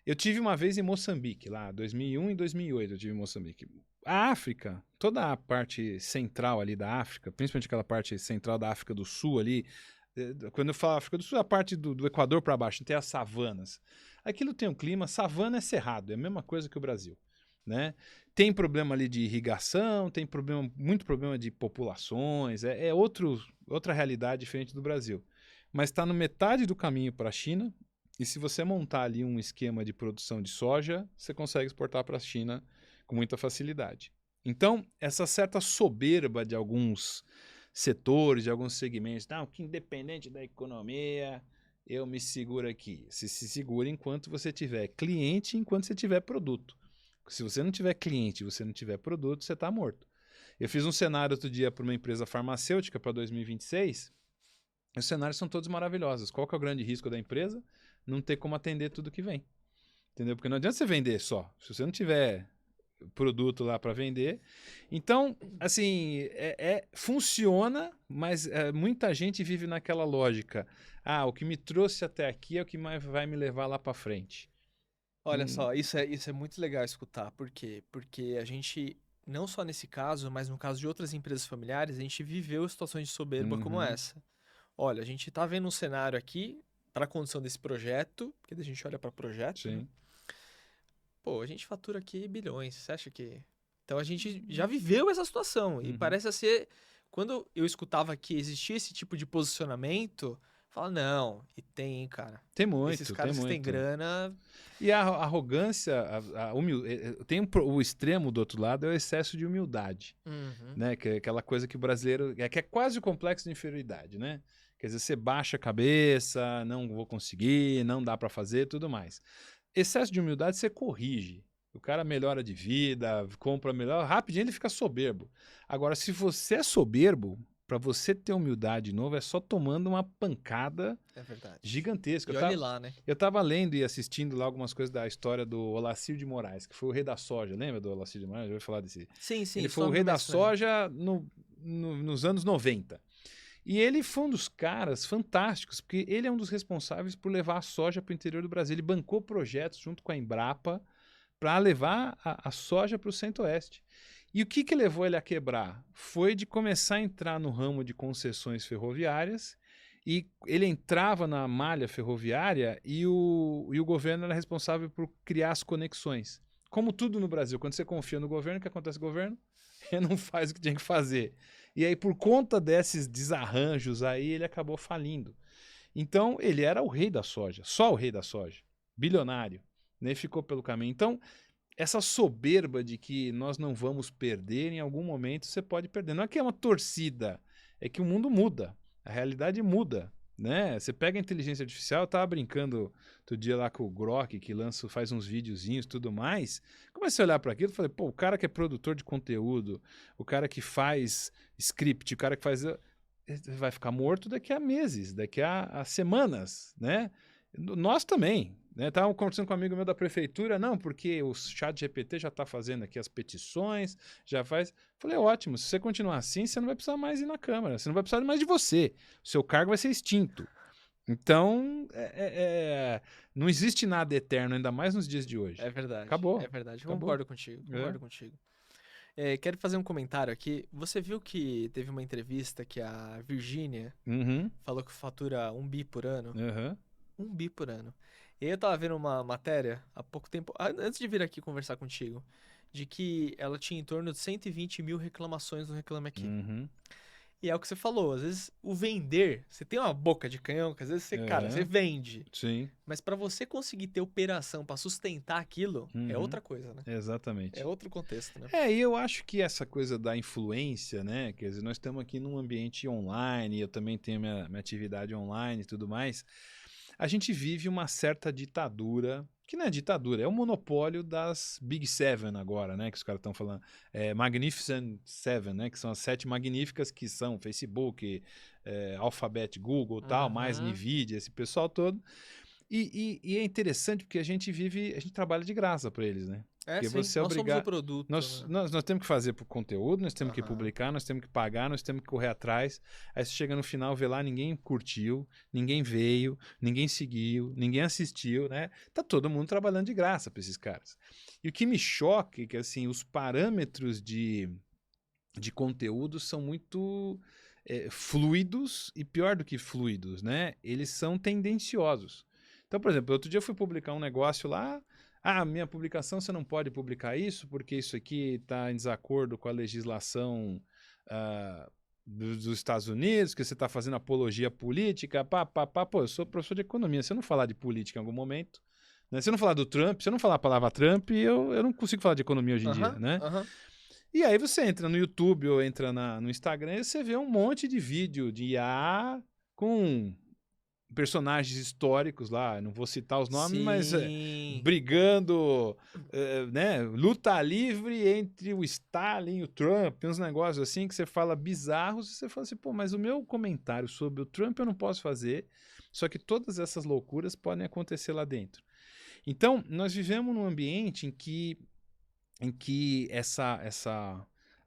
Eu tive uma vez em Moçambique, lá, 2001 e 2008 eu tive em Moçambique. A África, toda a parte central ali da África, principalmente aquela parte central da África do Sul ali, quando eu falo África do Sul, é a parte do Equador para baixo, tem as savanas. Aquilo tem um clima, savana é cerrado, é a mesma coisa que o Brasil, né? Tem problema ali de irrigação, tem muito problema de populações, outra realidade diferente do Brasil. Mas está no metade do caminho para a China, e se você montar ali um esquema de produção de soja, você consegue exportar para a China com muita facilidade. Então, essa certa soberba de alguns setores, de alguns segmentos, não, que independente da economia, eu me seguro aqui. Se segura enquanto você tiver cliente, enquanto você tiver produto. Se você não tiver cliente, você não tiver produto, você está morto. Eu fiz um cenário outro dia para uma empresa farmacêutica para 2026. Os cenários são todos maravilhosos. Qual que é o grande risco da empresa? Não ter como atender tudo que vem. Entendeu? Porque não adianta você vender só. Se você não tiver produto lá para vender. Então, assim, funciona, mas muita gente vive naquela lógica. Ah, o que me trouxe até aqui é o que mais vai me levar lá para frente. Olha só, isso é muito legal escutar. Por quê? Porque a gente, não só nesse caso, mas no caso de outras empresas familiares, a gente viveu situações de soberba como Uhum, essa. Olha, a gente tá vendo um cenário aqui, para a condução desse projeto, porque a gente olha para projeto, né? Sim. Pô, a gente fatura aqui bilhões, você acha que... Então a gente já viveu essa situação e Uhum. parece ser... Quando eu escutava que existia esse tipo de posicionamento, fala, não, e tem, hein, cara. Tem Esses muito, tem caras que têm muito. grana... E a arrogância, tem o extremo do outro lado, é o excesso de humildade, Uhum. né? Que é aquela coisa que o brasileiro... que é quase o complexo de inferioridade, né? Quer dizer, você baixa a cabeça, não vou conseguir, não dá pra fazer, tudo mais. Excesso de humildade você corrige. O cara melhora de vida, compra melhor, rapidinho ele fica soberbo. Agora, se você é soberbo, pra você ter humildade de novo, é só tomando uma pancada É verdade. gigantesca. E olhe lá, né? Eu tava lendo e assistindo lá algumas coisas da história do Olacir de Moraes, que foi o rei da soja. Lembra do Olacir de Moraes? Eu vou falar desse. Sim, Ele esse foi o nome rei não me é da estranho. soja nos anos 90. E ele foi um dos caras fantásticos, porque ele é um dos responsáveis por levar a soja para o interior do Brasil. Ele bancou projetos junto com a Embrapa para levar a soja para o Centro-Oeste. E o que levou ele a quebrar? Foi de começar a entrar no ramo de concessões ferroviárias, e ele entrava na malha ferroviária e o governo era responsável por criar as conexões. Como tudo no Brasil, quando você confia no governo, o que acontece com o governo? Ele não faz o que tinha que fazer. E aí, por conta desses desarranjos aí, ele acabou falindo. Então, ele era o rei da soja, só o rei da soja, bilionário, né? Ficou pelo caminho. Então, essa soberba de que nós não vamos perder, em algum momento você pode perder. Não é que é uma torcida, é que o mundo muda, a realidade muda, né? Você pega a inteligência artificial, eu tava brincando outro dia lá com o Grok, que faz uns videozinhos e tudo mais. Comecei a olhar para aquilo e falei, pô, o cara que é produtor de conteúdo, o cara que faz script, o cara que faz... vai ficar morto daqui a meses, daqui a semanas, né? Nós também, né? Tava conversando com um amigo meu da prefeitura, não, porque o chat GPT já está fazendo aqui as petições, já faz... Falei, ótimo, se você continuar assim, você não vai precisar mais ir na Câmara, você não vai precisar mais de você, o seu cargo vai ser extinto. Então, não existe nada eterno, ainda mais nos dias de hoje. É verdade. Acabou. É verdade. Eu Acabou. concordo contigo. Concordo contigo. Quero fazer um comentário aqui. Você viu que teve uma entrevista que a Virgínia Uhum, falou que fatura 1 bi por ano? uhum. 1 bi por ano. E aí eu tava vendo uma matéria há pouco tempo, antes de vir aqui conversar contigo, de que ela tinha em torno de 120 mil reclamações no Reclame Aqui. Uhum. E é o que você falou, às vezes o vender, você tem uma boca de canhão, que às vezes você, cara, você vende. Sim. Mas pra você conseguir ter operação pra sustentar aquilo, é Uhum. outra coisa, né? Exatamente. É outro contexto, né? E eu acho que essa coisa da influência, né? Quer dizer, nós estamos aqui num ambiente online, eu também tenho minha atividade online e tudo mais. A gente vive uma certa ditadura, que não é ditadura, é o monopólio das Big Seven agora, né? Que os caras estão falando. Magnificent Seven, né? Que são as 7 magníficas, que são Facebook, Alphabet, Google, tal, mais Aham. Nvidia, esse pessoal todo. E é interessante porque a gente trabalha de graça para eles, né? Porque Sim, você nós somos o obrigar. produto, Nós, né? nós, nós temos que fazer por conteúdo, nós temos que Aham. publicar, nós temos que pagar, nós temos que correr atrás. Aí você chega no final, vê lá, ninguém curtiu, ninguém veio, ninguém seguiu, ninguém assistiu, né? Tá todo mundo trabalhando de graça para esses caras. E o que me choca é que, assim, os parâmetros de conteúdo são muito fluidos e, pior do que fluidos, né? Eles são tendenciosos. Então, por exemplo, outro dia eu fui publicar um negócio lá. Minha publicação você não pode publicar isso porque isso aqui está em desacordo com a legislação dos Estados Unidos, que você está fazendo apologia política, Pô, eu sou professor de economia, se eu não falar de política em algum momento, né? Se eu não falar do Trump, se eu não falar a palavra Trump, eu não consigo falar de economia hoje em dia, né? E aí você entra no YouTube ou entra no Instagram e você vê um monte de vídeo de IA com personagens históricos lá, não vou citar os nomes, mas Sim. brigando, né, luta livre entre o Stalin e o Trump, uns negócios assim que você fala bizarros e você fala assim, pô, mas o meu comentário sobre o Trump eu não posso fazer, só que todas essas loucuras podem acontecer lá dentro. Então, nós vivemos num ambiente em que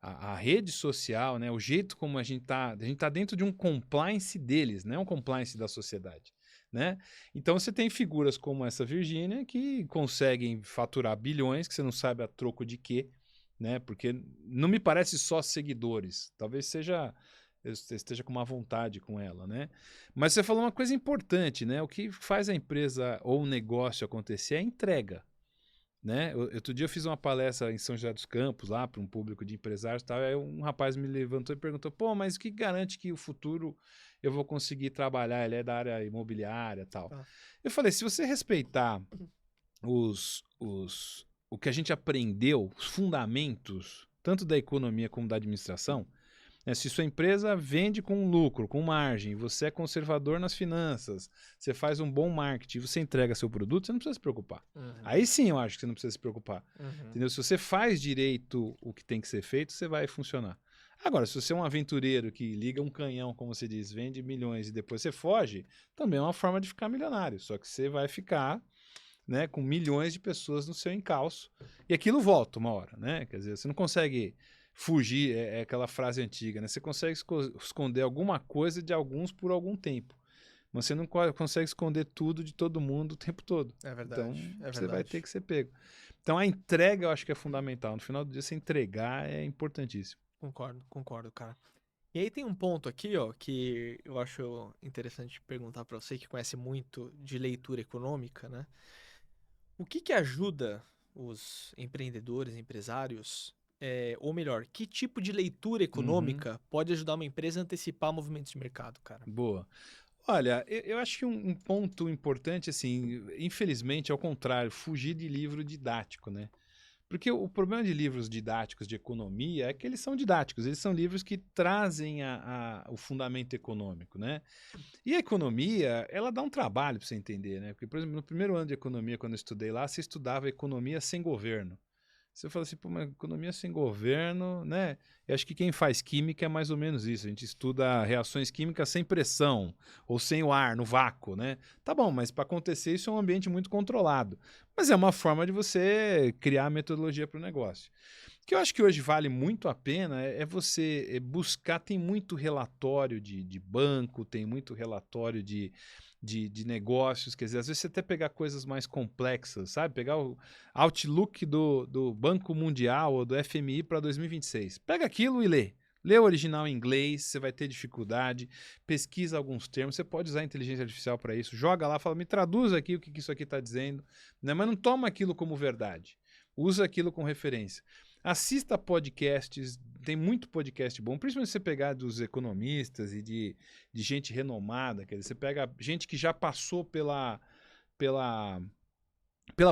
a rede social, né, o jeito como a gente tá dentro de um compliance deles, não é um compliance da sociedade, né? Então você tem figuras como essa Virgínia que conseguem faturar bilhões, que você não sabe a troco de quê, né? Porque não me parece só seguidores, talvez seja você esteja com uma vontade com ela, né? Mas você falou uma coisa importante, né? O que faz a empresa ou o negócio acontecer é a entrega, né? Outro dia eu fiz uma palestra em São José dos Campos, lá para um público de empresários e tal, aí um rapaz me levantou e perguntou, pô, mas o que garante que o futuro eu vou conseguir trabalhar? Ele é da área imobiliária e tal. Tá. Eu falei, se você respeitar o que a gente aprendeu, os fundamentos, tanto da economia como da administração, né? Se sua empresa vende com lucro, com margem, você é conservador nas finanças, você faz um bom marketing, você entrega seu produto, você não precisa se preocupar. Aí sim eu acho que você não precisa se preocupar. Entendeu? Se você faz direito o que tem que ser feito, você vai funcionar. Agora, se você é um aventureiro que liga um canhão, como você diz, vende milhões e depois você foge, também é uma forma de ficar milionário. Só que você vai ficar, né, com milhões de pessoas no seu encalço. E aquilo volta uma hora, né? Quer dizer, você não consegue fugir, é aquela frase antiga, né? Você consegue esconder alguma coisa de alguns por algum tempo. Mas você não consegue esconder tudo de todo mundo o tempo todo. É verdade, Então, você vai ter que ser pego. Então, a entrega eu acho que é fundamental. No final do dia, você entregar é importantíssimo. Concordo, cara. E aí tem um ponto aqui, ó, que eu acho interessante perguntar pra você que conhece muito de leitura econômica, né? O que ajuda os empreendedores, empresários, ou melhor, que tipo de leitura econômica pode ajudar uma empresa a antecipar movimentos de mercado, cara? Boa. Olha, eu acho que um ponto importante, assim, infelizmente, ao contrário, fugir de livro didático, né? Porque o problema de livros didáticos de economia é que eles são didáticos, eles são livros que trazem o fundamento econômico, né? E a economia, ela dá um trabalho para você entender, né? Porque, por exemplo, no primeiro ano de economia, quando eu estudei lá, você estudava economia sem governo. Você fala assim, pô, mas economia sem governo, né? Eu acho que quem faz química é mais ou menos isso. A gente estuda reações químicas sem pressão ou sem o ar, no vácuo, né? Tá bom, mas para acontecer isso é um ambiente muito controlado. Mas é uma forma de você criar a metodologia para o negócio. O que eu acho que hoje vale muito a pena é você buscar, tem muito relatório de banco, tem muito relatório de negócios, quer dizer, às vezes você até pegar coisas mais complexas, sabe? Pegar o Outlook do Banco Mundial ou do FMI para 2026. Pega aquilo e lê. Lê o original em inglês, você vai ter dificuldade, pesquisa alguns termos, você pode usar a inteligência artificial para isso, joga lá, fala, me traduz aqui o que isso aqui está dizendo, né? Mas não toma aquilo como verdade, usa aquilo como referência. Assista podcasts, tem muito podcast bom, principalmente se você pegar dos economistas e de gente renomada, quer dizer, você pega gente que já passou pela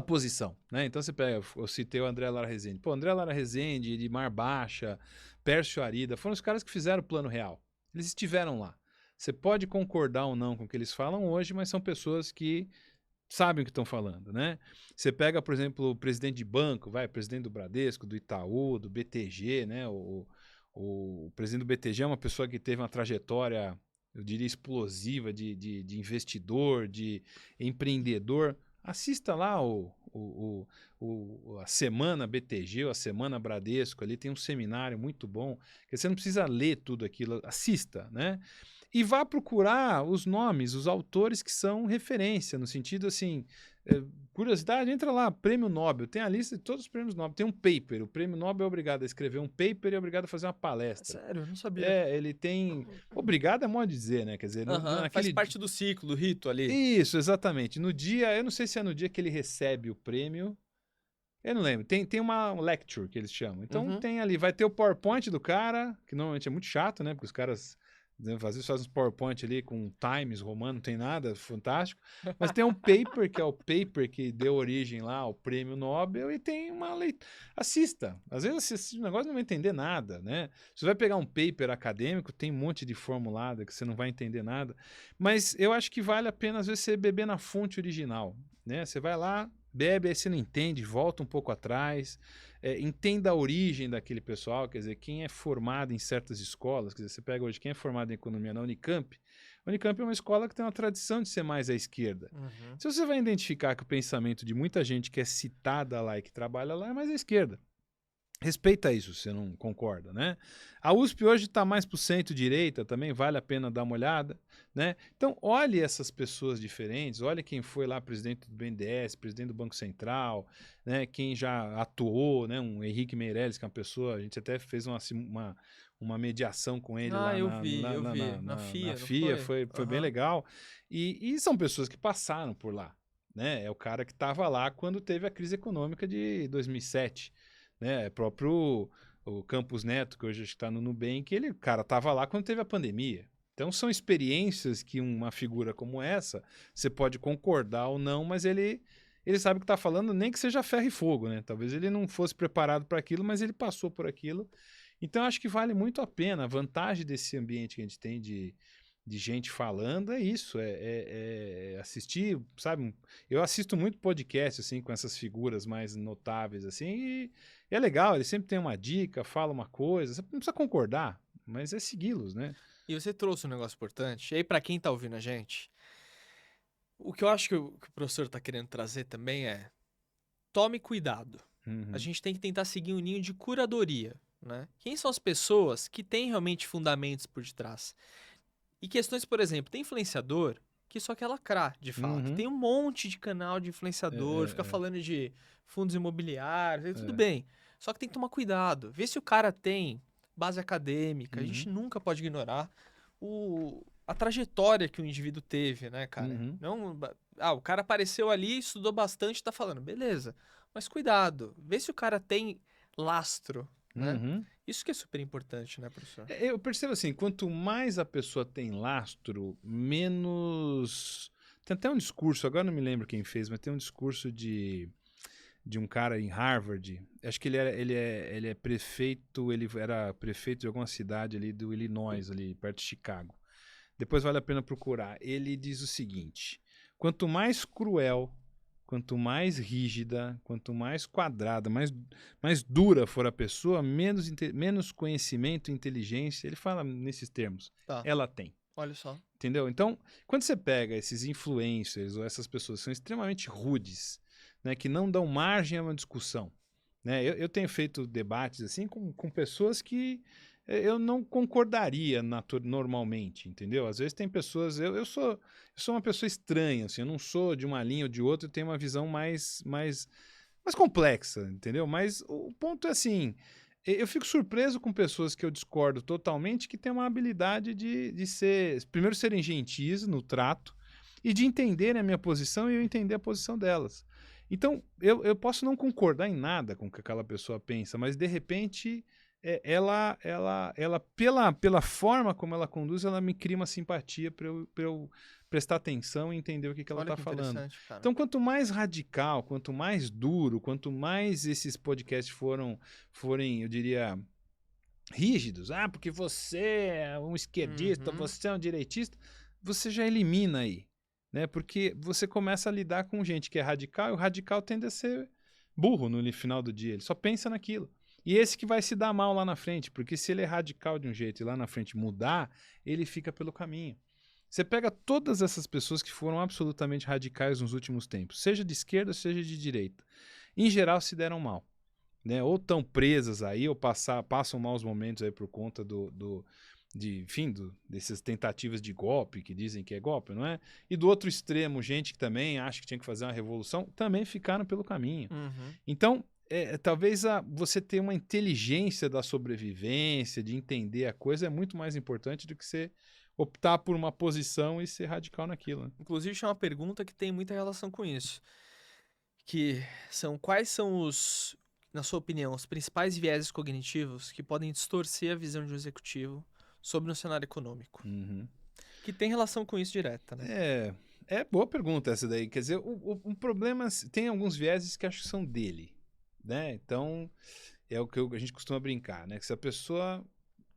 posição, né? Então você pega, eu citei o André Lara Rezende. Pô, André Lara Rezende, Edmar Baixa, Pércio Arida, foram os caras que fizeram o Plano Real. Eles estiveram lá. Você pode concordar ou não com o que eles falam hoje, mas são pessoas que sabem o que estão falando, né? Você pega, por exemplo, o presidente de banco, presidente do Bradesco, do Itaú, do BTG, né? O presidente do BTG é uma pessoa que teve uma trajetória, eu diria, explosiva de investidor, de empreendedor. Assista lá a Semana BTG, ou a Semana Bradesco, ali tem um seminário muito bom, que você não precisa ler tudo aquilo, assista, né? E vá procurar os nomes, os autores que são referência, no sentido assim, curiosidade, entra lá, Prêmio Nobel, tem a lista de todos os prêmios Nobel, tem um paper, o Prêmio Nobel é obrigado a escrever um paper e é obrigado a fazer uma palestra. Sério, eu não sabia. Ele tem... Obrigado é modo de dizer, né? Quer dizer, Faz parte do ciclo, do rito ali. Isso, exatamente. No dia, eu não sei se é no dia que ele recebe o prêmio, eu não lembro. Tem uma lecture que eles chamam. Então tem ali, vai ter o PowerPoint do cara, que normalmente é muito chato, né? Porque os caras às vezes fazem uns PowerPoint ali com times romano, não tem nada, fantástico. Mas tem um paper, que é o paper que deu origem lá ao prêmio Nobel, e tem uma leitura. Assista. Às vezes assiste um negócio e não vai entender nada, né? Você vai pegar um paper acadêmico, tem um monte de formulada que você não vai entender nada. Mas eu acho que vale a pena, às vezes, você beber na fonte original, né? Você vai lá, bebe, aí você não entende, volta um pouco atrás, entenda a origem daquele pessoal, quer dizer, quem é formado em certas escolas, quer dizer, você pega hoje quem é formado em economia na Unicamp, a Unicamp é uma escola que tem uma tradição de ser mais à esquerda. Se você vai identificar que o pensamento de muita gente que é citada lá e que trabalha lá é mais à esquerda. Respeita isso, se você não concorda, né? A USP hoje está mais para o centro-direita, também vale a pena dar uma olhada, né? Então, olhe essas pessoas diferentes, olhe quem foi lá presidente do BNDES, presidente do Banco Central, né? Quem já atuou, né? Um Henrique Meirelles, que é uma pessoa, a gente até fez uma mediação com ele Ah, lá eu vi. Na na FIA, não FIA, foi? foi bem Aham. legal. E são pessoas que passaram por lá, né? É o cara que estava lá quando teve a crise econômica de 2007, né? É próprio o Campos Neto, que hoje está no Nubank, ele, cara, estava lá quando teve a pandemia. Então são experiências que uma figura como essa, você pode concordar ou não, mas ele sabe o que está falando, nem que seja ferro e fogo, né? Talvez ele não fosse preparado para aquilo, mas ele passou por aquilo. Então acho que vale muito a pena. A vantagem desse ambiente que a gente tem de gente falando é isso, é assistir, sabe? Eu assisto muito podcast, assim, com essas figuras mais notáveis, assim, e é legal, ele sempre tem uma dica, fala uma coisa, você não precisa concordar, mas é segui-los, né? E você trouxe um negócio importante. E aí, pra quem tá ouvindo a gente, o que eu acho que o professor tá querendo trazer também é: tome cuidado. A Uhum, gente tem que tentar seguir um ninho de curadoria, né? Quem são as pessoas que têm realmente fundamentos por detrás? E questões, por exemplo, tem influenciador que só quer lacrar, de fato. uhum, Tem um monte de canal de é, influenciador, fica é, falando de fundos imobiliários, e tudo é, bem. Só que tem que tomar cuidado. Ver se o cara tem base acadêmica. A gente uhum, nunca pode ignorar a trajetória que o indivíduo teve, né, cara? uhum, Não, o cara apareceu ali, estudou bastante, tá falando, beleza. Mas cuidado, vê se o cara tem lastro, né? uhum. Isso que é super importante, né, professor? Eu percebo assim, quanto mais a pessoa tem lastro, menos... Tem até um discurso, agora não me lembro quem fez, mas tem um discurso de um cara em Harvard. Acho que ele é prefeito, ele era prefeito de alguma cidade ali do Illinois, ali perto de Chicago. Depois vale a pena procurar. Ele diz o seguinte: quanto mais cruel, quanto mais rígida, quanto mais quadrada, mais dura for a pessoa, menos conhecimento e inteligência, ele fala nesses termos, Tá, ela tem. olha só. Entendeu? Então, quando você pega esses influencers ou essas pessoas que são extremamente rudes, né, que não dão margem a uma discussão, né? Eu tenho feito debates assim com pessoas que eu não concordaria normalmente, entendeu? Às vezes tem pessoas, eu sou uma pessoa estranha, assim, eu não sou de uma linha ou de outra, eu tenho uma visão mais complexa, entendeu? Mas o ponto é assim, eu fico surpreso com pessoas que eu discordo totalmente, que têm uma habilidade de ser, primeiro serem gentis no trato e de entenderem a minha posição e eu entender a posição delas. Então, eu posso não concordar em nada com o que aquela pessoa pensa, mas de repente, pela forma como ela conduz, ela me cria uma simpatia para eu prestar atenção e entender o que ela Olha está que falando. interessante, cara. Então, quanto mais radical, quanto mais duro, quanto mais esses podcasts forem, eu diria, rígidos, porque você é um esquerdista, Uhum. você é um direitista, você já elimina aí, né? Porque você começa a lidar com gente que é radical, e o radical tende a ser burro no final do dia, ele só pensa naquilo. E esse que vai se dar mal lá na frente, porque se ele é radical de um jeito e lá na frente mudar, ele fica pelo caminho. Você pega todas essas pessoas que foram absolutamente radicais nos últimos tempos, seja de esquerda, seja de direita. Em geral, se deram mal, né? Ou estão presas aí, ou passam maus momentos aí por conta dessas tentativas de golpe, que dizem que é golpe, não é? E do outro extremo, gente que também acha que tinha que fazer uma revolução, também ficaram pelo caminho. Uhum. Então, talvez você ter uma inteligência da sobrevivência, de entender a coisa, é muito mais importante do que você optar por uma posição e ser radical naquilo, né? Inclusive, tinha uma pergunta que tem muita relação com isso. Que são quais são na sua opinião, os principais vieses cognitivos que podem distorcer a visão de um executivo sobre um cenário econômico? Uhum. Que tem relação com isso direta, né? É boa pergunta essa daí. Quer dizer, o problema tem alguns vieses que acho que são dele, né? Então, é o que a gente costuma brincar, né? Que se a pessoa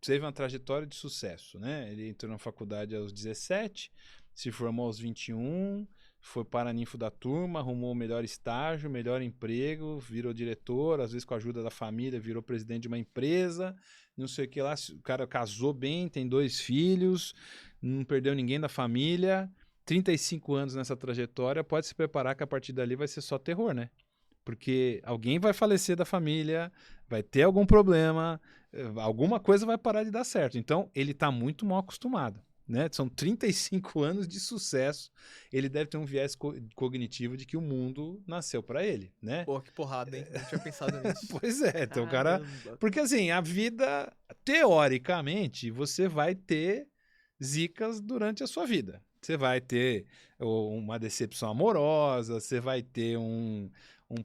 teve uma trajetória de sucesso, né? Ele entrou na faculdade aos 17, se formou aos 21, foi paraninfo da turma, arrumou o melhor estágio, melhor emprego, virou diretor, às vezes com a ajuda da família, virou presidente de uma empresa, não sei o que lá, o cara casou bem, tem 2 filhos, não perdeu ninguém da família, 35 anos nessa trajetória, pode se preparar que a partir dali vai ser só terror, né? Porque alguém vai falecer da família, vai ter algum problema, alguma coisa vai parar de dar certo. Então, ele tá muito mal acostumado, né? São 35 anos de sucesso. Ele deve ter um viés cognitivo de que o mundo nasceu para ele, né? Pô, que porrada, hein? Não tinha pensado nisso. Pois é, então o cara... Caramba. Porque assim, a vida, teoricamente, você vai ter zicas durante a sua vida. Você vai ter uma decepção amorosa, você vai ter um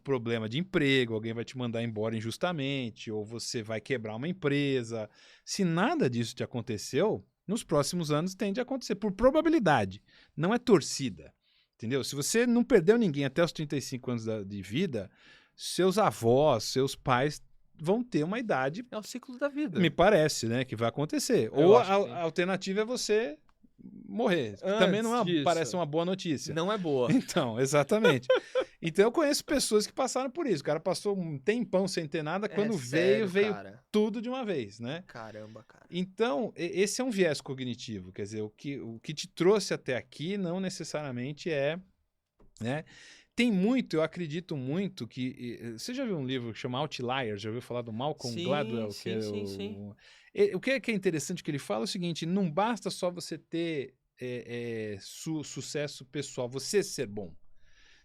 problema de emprego, alguém vai te mandar embora injustamente, ou você vai quebrar uma empresa. Se nada disso te aconteceu, nos próximos anos tende a acontecer, por probabilidade, não é torcida. Entendeu? Se você não perdeu ninguém até os 35 anos de vida, seus avós, seus pais vão ter uma idade, É o ciclo da vida. me parece, né, que vai acontecer. Eu Ou acho que sim. a alternativa é você morrer. Que Antes também não é, disso. parece uma boa notícia. Não é boa. Então, exatamente. Então eu conheço pessoas que passaram por isso. O cara passou um tempão sem ter nada, quando sério, veio cara. tudo de uma vez, né? Caramba, cara. Então, esse é um viés cognitivo. Quer dizer, o que te trouxe até aqui não necessariamente é, né? Tem muito, eu acredito muito que... Você já viu um livro que chama Outliers? Já ouviu falar do Malcolm Gladwell? Sim. O que é interessante que ele fala é o seguinte, não basta só você ter sucesso pessoal, você ser bom.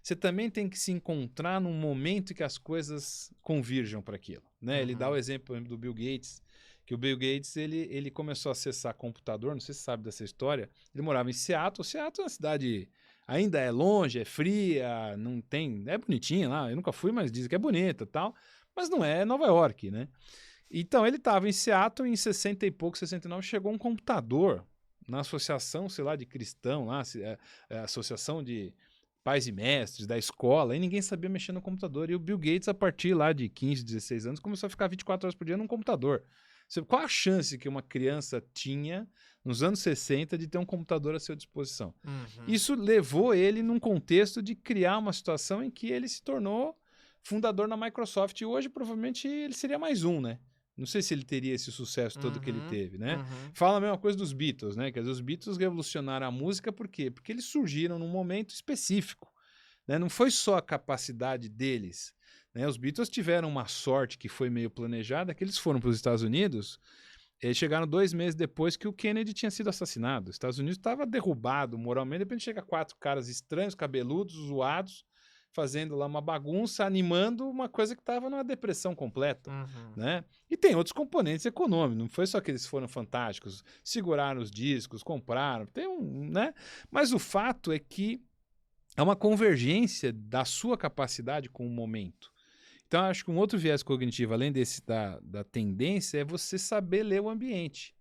Você também tem que se encontrar num momento em que as coisas convirjam para aquilo, né? Ele dá o exemplo, por exemplo, do Bill Gates, que o Bill Gates ele começou a acessar computador, não sei se você sabe dessa história, ele morava em Seattle. Seattle é uma cidade... Ainda é longe, é fria, não tem... É bonitinha lá, eu nunca fui, mas dizem que é bonita e tal. Mas não é Nova York, né? Então, ele estava em Seattle, em 60 e pouco, 69, chegou um computador na associação, sei lá, de cristão, lá, associação de pais e mestres da escola, e ninguém sabia mexer no computador. E o Bill Gates, a partir lá de 15, 16 anos, começou a ficar 24 horas por dia num computador. Qual a chance que uma criança tinha nos anos 60 de ter um computador à sua disposição? Isso levou ele num contexto de criar uma situação em que ele se tornou fundador na Microsoft. E hoje, provavelmente, ele seria mais um, né? Não sei se ele teria esse sucesso todo que ele teve, né? Fala a mesma coisa dos Beatles, né? Quer dizer, os Beatles revolucionaram a música por quê? Porque eles surgiram num momento específico, né? Não foi só a capacidade deles, né? Os Beatles tiveram uma sorte que foi meio planejada, que eles foram para os Estados Unidos, eles chegaram 2 meses depois que o Kennedy tinha sido assassinado. Os Estados Unidos estava derrubado moralmente, de repente chega 4 caras estranhos, cabeludos, zoados, fazendo lá uma bagunça, animando uma coisa que estava numa depressão completa, né? E tem outros componentes econômicos, não foi só que eles foram fantásticos, seguraram os discos, compraram, tem né? Mas o fato é que é uma convergência da sua capacidade com o momento. Então, acho que um outro viés cognitivo, além desse da tendência, é você saber ler o ambiente,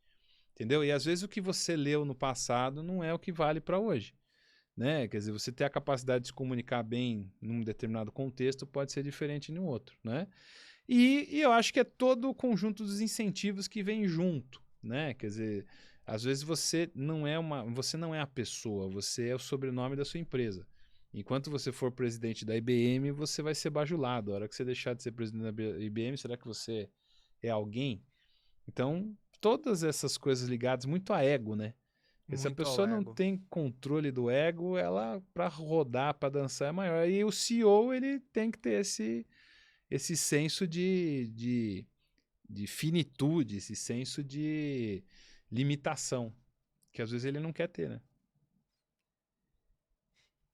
entendeu? E às vezes o que você leu no passado não é o que vale para hoje, né? Quer dizer, você ter a capacidade de se comunicar bem num determinado contexto pode ser diferente em um outro, né? E eu acho que é todo o conjunto dos incentivos que vem junto, né? Quer dizer, às vezes você não é a pessoa, você é o sobrenome da sua empresa. Enquanto você for presidente da IBM, você vai ser bajulado. A hora que você deixar de ser presidente da IBM, será que você é alguém? Então, todas essas coisas ligadas muito a ego, né? Porque se a pessoa não tem controle do ego, ela, para rodar, para dançar, é maior. E o CEO, ele tem que ter esse senso de finitude, esse senso de limitação, que às vezes ele não quer ter, né?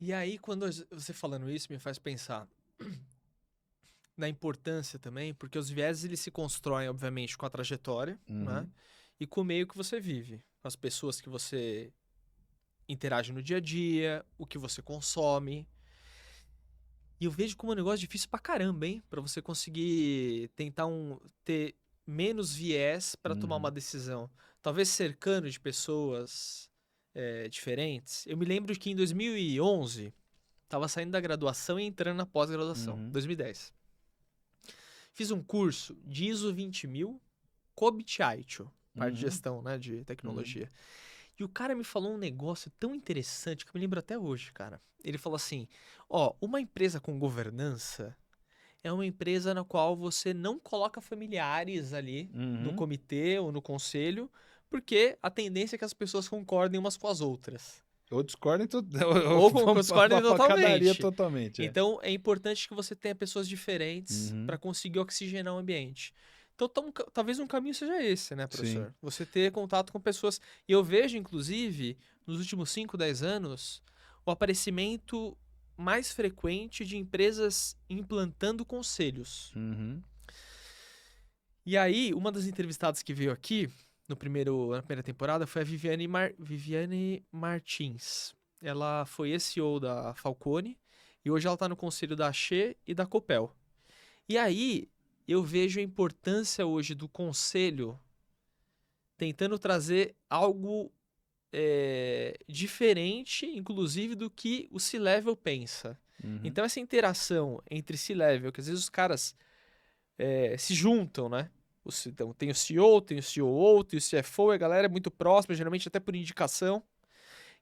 E aí, quando você falando isso, me faz pensar na importância também, porque os vieses eles se constroem, obviamente, com a trajetória, né? E com o meio que você vive, com as pessoas que você interage no dia a dia, o que você consome. E eu vejo como um negócio difícil pra caramba, hein? Pra você conseguir tentar ter menos viés pra tomar uma decisão. Talvez cercando de pessoas diferentes. Eu me lembro que em 2011, tava saindo da graduação e entrando na pós-graduação, 2010. Fiz um curso de ISO 20000, Kobitiaicho, parte de gestão, né, de tecnologia. E o cara me falou um negócio tão interessante que eu me lembro até hoje, cara. Ele falou assim, uma empresa com governança é uma empresa na qual você não coloca familiares ali no comitê ou no conselho, porque a tendência é que as pessoas concordem umas com as outras. Ou discordem, Ou discordem pancadaria totalmente. totalmente. Então, é importante que você tenha pessoas diferentes Uhum. para conseguir oxigenar o ambiente. Então, talvez um caminho seja esse, né, Sim. professor? Você ter contato com pessoas. E eu vejo, inclusive, nos últimos 5, 10 anos, o aparecimento mais frequente de empresas implantando conselhos. Uhum. E aí, uma das entrevistadas que veio aqui na primeira temporada foi a Viviane Martins. Ela foi ex-CEO da Falcone e hoje ela está no conselho da Axê e da Copel. E aí, eu vejo a importância hoje do conselho tentando trazer algo diferente, inclusive, do que o C-Level pensa. Uhum. Então, essa interação entre C-Level, que às vezes os caras se juntam, né? Então, tem o CEO, tem o COO, tem o CFO, e a galera é muito próxima, geralmente até por indicação.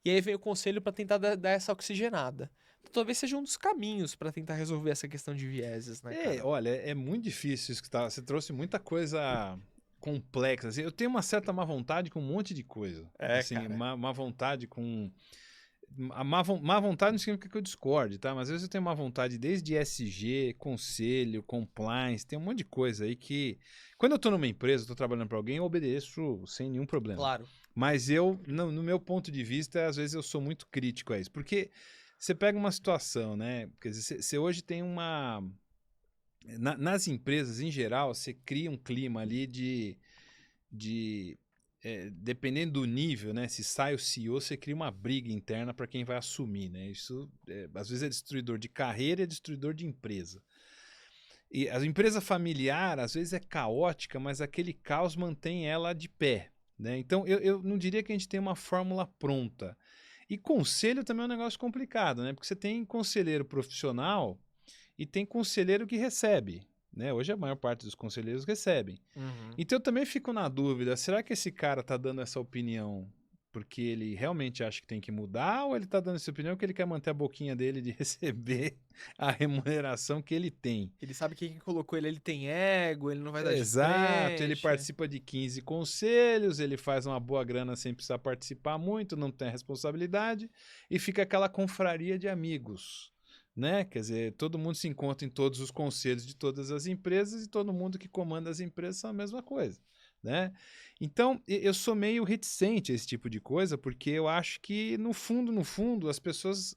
E aí vem o conselho para tentar dar essa oxigenada. Então, talvez seja um dos caminhos para tentar resolver essa questão de vieses, né, cara? Olha, é muito difícil isso que tá. Você trouxe muita coisa complexa. Assim, eu tenho uma certa má vontade com um monte de coisa. Assim, Cara. má vontade com. Má vontade não significa que eu discorde, tá? Mas às vezes eu tenho má vontade desde SG, conselho, compliance, tem um monte de coisa aí que. Quando eu tô numa empresa, eu tô trabalhando para alguém, eu obedeço sem nenhum problema. Claro. Mas eu, no meu ponto de vista, às vezes eu sou muito crítico a isso. Porque você pega uma situação, né? Quer dizer, você hoje tem uma. Nas empresas, em geral, você cria um clima ali dependendo do nível, né? Se sai o CEO, você cria uma briga interna para quem vai assumir, né? Isso, às vezes, é destruidor de carreira e é destruidor de empresa. E a empresa familiar, às vezes, é caótica, mas aquele caos mantém ela de pé, né? Então, eu não diria que a gente tem uma fórmula pronta. E conselho também é um negócio complicado, né? Porque você tem conselheiro profissional e tem conselheiro que recebe, né? Hoje a maior parte dos conselheiros recebem. Uhum. Então eu também fico na dúvida, será que esse cara tá dando essa opinião porque ele realmente acha que tem que mudar ou ele tá dando essa opinião porque ele quer manter a boquinha dele de receber a remuneração que ele tem? Ele sabe que quem colocou ele tem ego, ele não vai dar de Exato, ele frente. participa de 15 conselhos, ele faz uma boa grana sem precisar participar muito, não tem responsabilidade e fica aquela confraria de amigos. Né? Quer dizer, todo mundo se encontra em todos os conselhos de todas as empresas e todo mundo que comanda as empresas são a mesma coisa, né? Então, eu sou meio reticente a esse tipo de coisa, porque eu acho que, no fundo, as pessoas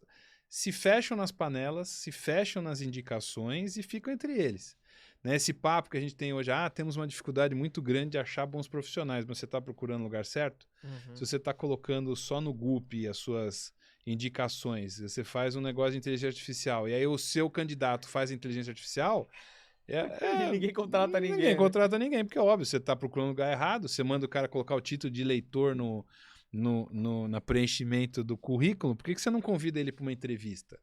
se fecham nas panelas, se fecham nas indicações e ficam entre eles. Né? Esse papo que a gente tem hoje, temos uma dificuldade muito grande de achar bons profissionais, mas você está procurando o lugar certo? Uhum. Se você está colocando só no Gup as suas indicações, você faz um negócio de inteligência artificial e aí o seu candidato faz inteligência artificial, ninguém contrata ninguém. Ninguém contrata ninguém, porque é óbvio, você está procurando um lugar errado, você manda o cara colocar o título de leitor na preenchimento do currículo, por que você não convida ele para uma entrevista?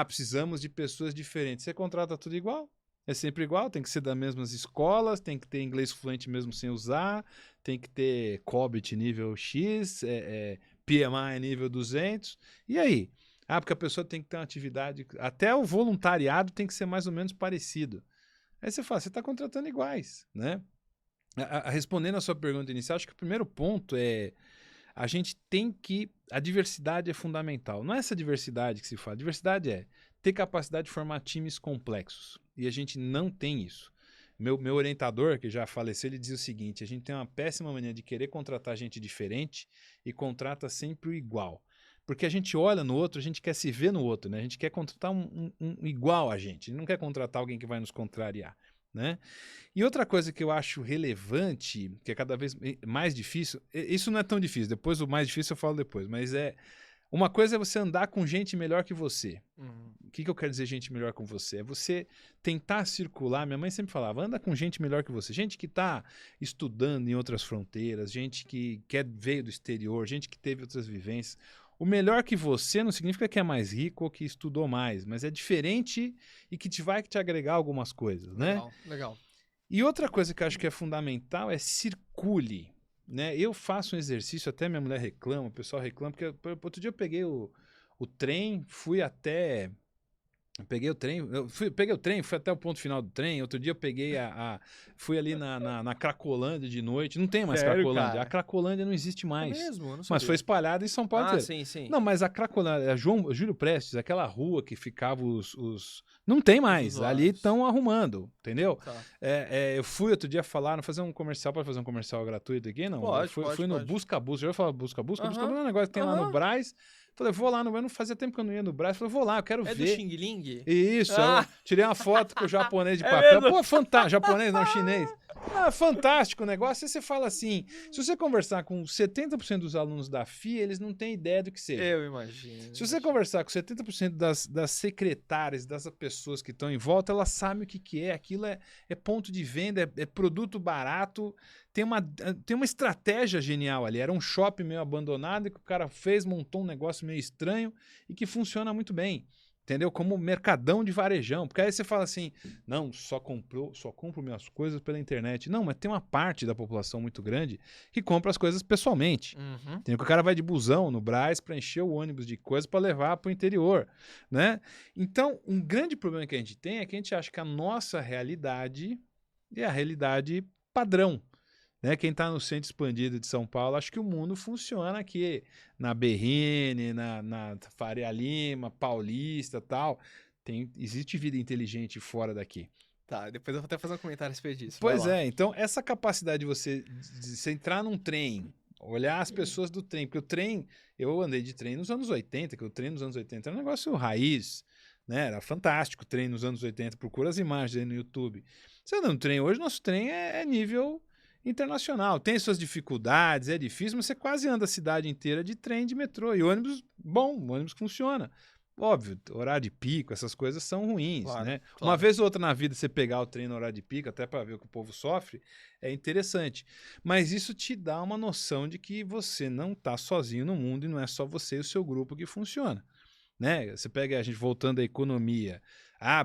Precisamos de pessoas diferentes. Você contrata tudo igual? É sempre igual, tem que ser das mesmas escolas, tem que ter inglês fluente mesmo sem usar, tem que ter COBIT nível X, PMI nível 200. E aí? Porque a pessoa tem que ter uma atividade... Até o voluntariado tem que ser mais ou menos parecido. Aí você fala, você está contratando iguais, né? Respondendo a sua pergunta inicial, acho que o primeiro ponto é a gente tem que... A diversidade é fundamental. Não é essa diversidade que se fala. Diversidade é ter capacidade de formar times complexos. E a gente não tem isso. Meu orientador, que já faleceu, ele dizia o seguinte, a gente tem uma péssima mania de querer contratar gente diferente e contrata sempre o igual. Porque a gente olha no outro, a gente quer se ver no outro, né? A gente quer contratar um igual a gente não quer contratar alguém que vai nos contrariar, né? E outra coisa que eu acho relevante, que é cada vez mais difícil, isso não é tão difícil, depois o mais difícil eu falo depois, mas uma coisa é você andar com gente melhor que você. Uhum. O que eu quero dizer gente melhor com você? É você tentar circular, minha mãe sempre falava, anda com gente melhor que você, gente que está estudando em outras fronteiras, gente que veio do exterior, gente que teve outras vivências. O melhor que você não significa que é mais rico ou que estudou mais, mas é diferente e que vai te agregar algumas coisas, né? Legal. E outra coisa que eu acho que é fundamental é circule, né? Eu faço um exercício, até minha mulher reclama, o pessoal reclama, porque outro dia eu peguei o trem, fui até Eu peguei o trem, fui até o ponto final do trem. Outro dia eu peguei fui ali na Cracolândia de noite. Não tem mais Sério, Cracolândia. cara? A Cracolândia não existe É mais. mesmo? Eu não Mas sabia. foi espalhada em São Paulo Ah, inteiro. sim. Não, mas a Cracolândia, Júlio Prestes, aquela rua que ficava Não tem mais. Ali usuários. estão arrumando, entendeu? Tá. Eu fui outro dia falar, fazer um comercial, pode fazer um comercial gratuito aqui? Não. Pode, Eu fui no Busca Busca. Já ouviu falar Busca Busca? Busca Busca é um negócio que tem lá no Brás. Falei, vou lá, não fazia tempo que eu não ia no Brás. Falei, vou lá, eu quero ver. É do Xing Ling? Isso, Ah! eu tirei uma foto com o japonês de É papel. mesmo? Pô, fantástico, japonês, não chinês. Fantástico o negócio. Aí você fala assim, se você conversar com 70% dos alunos da FIA, eles não têm ideia do que seja. Eu imagino. Se você conversar com 70% das secretárias, das pessoas que estão em volta, elas sabem o que é. Aquilo é ponto de venda, é produto barato. Tem uma estratégia genial ali. Era um shopping meio abandonado que o cara fez, montou um negócio meio estranho e que funciona muito bem. Entendeu? Como mercadão de varejão. Porque aí você fala assim, não, só compro minhas coisas pela internet. Não, mas tem uma parte da população muito grande que compra as coisas pessoalmente. Entendeu? Que o cara vai de busão no Brás para encher o ônibus de coisas para levar para o interior, né? Então, um grande problema que a gente tem é que a gente acha que a nossa realidade é a realidade padrão. Né? Quem está no centro expandido de São Paulo, acho que o mundo funciona aqui, na Berrine, na Faria Lima, Paulista, tal. Existe vida inteligente fora daqui. Tá, depois eu vou até fazer um comentário a respeito disso. Pois é, então essa capacidade de você entrar num trem, olhar as pessoas do trem, porque o trem, eu andei de trem nos anos 80, que o trem nos anos 80 era um negócio raiz, né? Era fantástico o trem nos anos 80, procura as imagens aí no YouTube. Você anda no trem hoje, nosso trem é nível internacional, tem suas dificuldades, é difícil, mas você quase anda a cidade inteira de trem, de metrô, e ônibus, bom, o ônibus funciona. Óbvio, horário de pico, essas coisas são ruins, Claro, né? claro. Uma vez ou outra na vida você pegar o trem no horário de pico, até para ver o que o povo sofre, é interessante. Mas isso te dá uma noção de que você não está sozinho no mundo e não é só você e o seu grupo que funciona, né? Você pega a gente voltando à economia,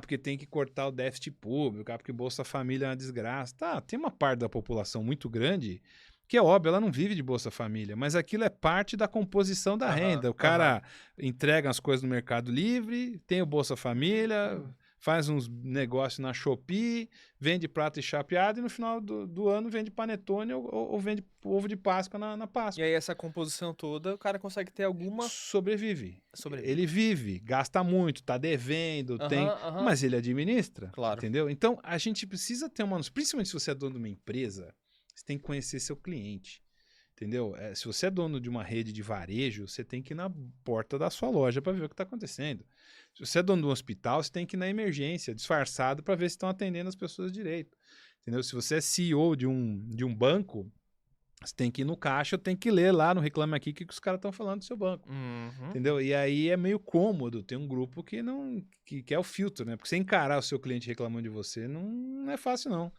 porque tem que cortar o déficit público, porque Bolsa Família é uma desgraça. Tá, tem uma parte da população muito grande que é óbvio, ela não vive de Bolsa Família, mas aquilo é parte da composição da renda. O cara entrega as coisas no Mercado Livre, tem o Bolsa Família, faz uns negócios na Shopee, vende prato e chapeado e no final do ano vende panetone ou vende ovo de Páscoa na Páscoa. E aí essa composição toda, o cara consegue ter alguma... Sobrevive. Ele vive, gasta muito, tá devendo, mas ele administra, claro. Entendeu? Então, a gente precisa ter principalmente se você é dono de uma empresa, você tem que conhecer seu cliente, entendeu? Se você é dono de uma rede de varejo, você tem que ir na porta da sua loja para ver o que está acontecendo. Se você é dono de um hospital, você tem que ir na emergência, disfarçado, para ver se estão atendendo as pessoas direito, entendeu? Se você é CEO de um banco, você tem que ir no caixa, tem que ler lá no Reclame Aqui o que os caras estão falando do seu banco. Entendeu? E aí é meio cômodo ter um grupo que é o filtro, né? Porque você encarar o seu cliente reclamando de você não é fácil, não.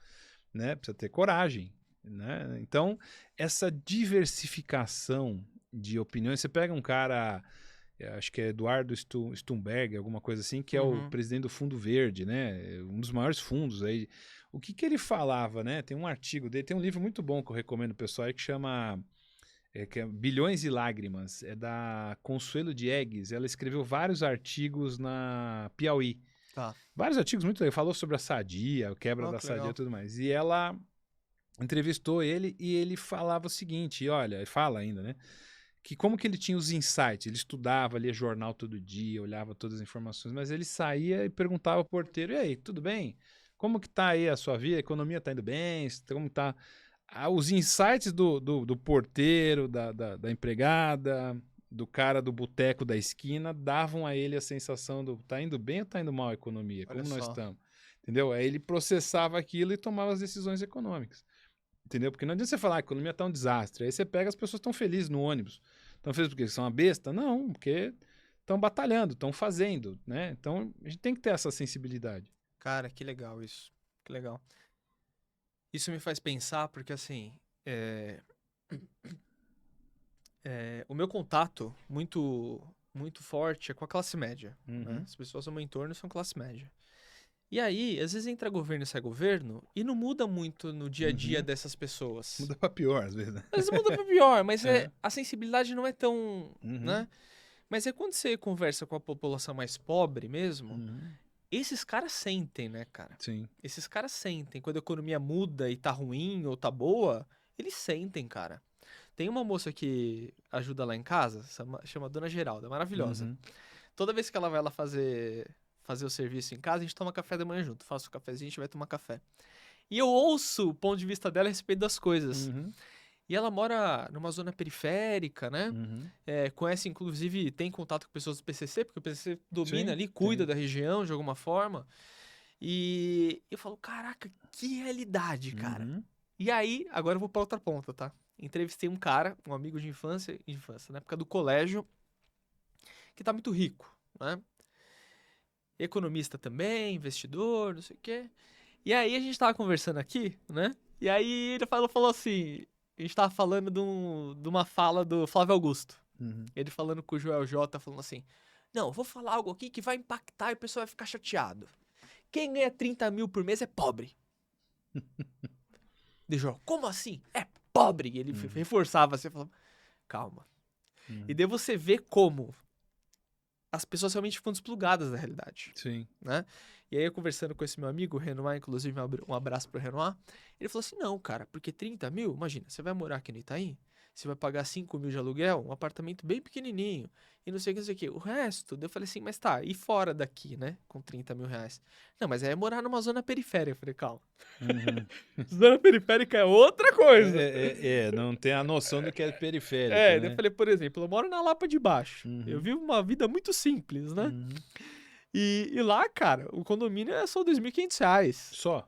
Né? Precisa ter coragem. Né? Então, essa diversificação de opiniões, você pega um cara, acho que é Eduardo Stumberg, alguma coisa assim, que é o presidente do Fundo Verde, né? Um dos maiores fundos aí. O que ele falava, né? Tem um artigo dele, tem um livro muito bom que eu recomendo pro pessoal aí que chama que é Bilhões e Lágrimas, é da Consuelo Diegues. Ela escreveu vários artigos na Piauí. Tá. Vários artigos muito legais. Falou sobre a Sadia, a quebra da Sadia e tudo mais. E ela entrevistou ele e ele falava o seguinte, olha, ele fala ainda, né? Que como que ele tinha os insights, ele estudava, lia jornal todo dia, olhava todas as informações, mas ele saía e perguntava ao porteiro, e aí, tudo bem? Como que tá aí a sua vida? A economia tá indo bem? Como tá? Os insights do porteiro, da empregada, do cara do boteco da esquina, davam a ele a sensação do tá indo bem ou tá indo mal a economia? Como nós estamos? Entendeu? Aí ele processava aquilo e tomava as decisões econômicas. Entendeu? Porque não adianta você falar que a economia está um desastre. Aí você pega, as pessoas estão felizes no ônibus. Estão felizes porque são uma besta? Não, porque estão batalhando, estão fazendo, né? Então, a gente tem que ter essa sensibilidade. Cara, que legal isso. Que legal. Isso me faz pensar porque, assim, o meu contato muito, muito forte é com a classe média. Né? As pessoas ao meu entorno são classe média. E aí, às vezes entra governo e sai governo e não muda muito no dia a dia dessas pessoas. Muda pra pior, às vezes, né? Às vezes muda pra pior, mas a sensibilidade não é tão, né? Mas é quando você conversa com a população mais pobre mesmo, esses caras sentem, né, cara? Sim. Esses caras sentem. Quando a economia muda e tá ruim ou tá boa, eles sentem, cara. Tem uma moça que ajuda lá em casa, chama Dona Geralda, maravilhosa. Uhum. Toda vez que ela vai lá fazer o serviço em casa, a gente toma café da manhã junto. Faço o cafezinho, a gente vai tomar café. E eu ouço o ponto de vista dela a respeito das coisas. Uhum. E ela mora numa zona periférica, né? Uhum. Conhece, inclusive, tem contato com pessoas do PCC, porque o PCC domina Sim, ali, cuida sim. da região de alguma forma. E eu falo, caraca, que realidade, cara. Uhum. E aí, agora eu vou pra outra ponta, tá? Entrevistei um cara, um amigo de infância, na época do colégio, que tá muito rico, né? Economista também, investidor, não sei o quê. E aí a gente tava conversando aqui, né? E aí ele falou assim, a gente tava falando de uma fala do Flávio Augusto. Uhum. Ele falando com o Joel J, falando assim, não, eu vou falar algo aqui que vai impactar e o pessoal vai ficar chateado. Quem ganha 30 mil por mês é pobre. De Joel, como assim? É pobre! E ele reforçava assim, falava, calma. Uhum. E daí você vê como as pessoas realmente ficam desplugadas da realidade, Sim. né? E aí eu conversando com esse meu amigo, o Renoir, inclusive um abraço pro Renoir, ele falou assim, não, cara, porque 30 mil, imagina, você vai morar aqui no Itaim, você vai pagar 5 mil de aluguel, um apartamento bem pequenininho, e não sei o que, não sei o que. O resto, daí eu falei assim, mas tá, e fora daqui, né, com 30 mil reais? Não, mas é morar numa zona periférica. Eu falei, calma. Uhum. Zona periférica é outra coisa. Não tem a noção do que é periférico, Daí eu né? falei, por exemplo, eu moro na Lapa de Baixo. Uhum. Eu vivo uma vida muito simples, né? Uhum. E lá, cara, o condomínio é só R$ 2.500. Só.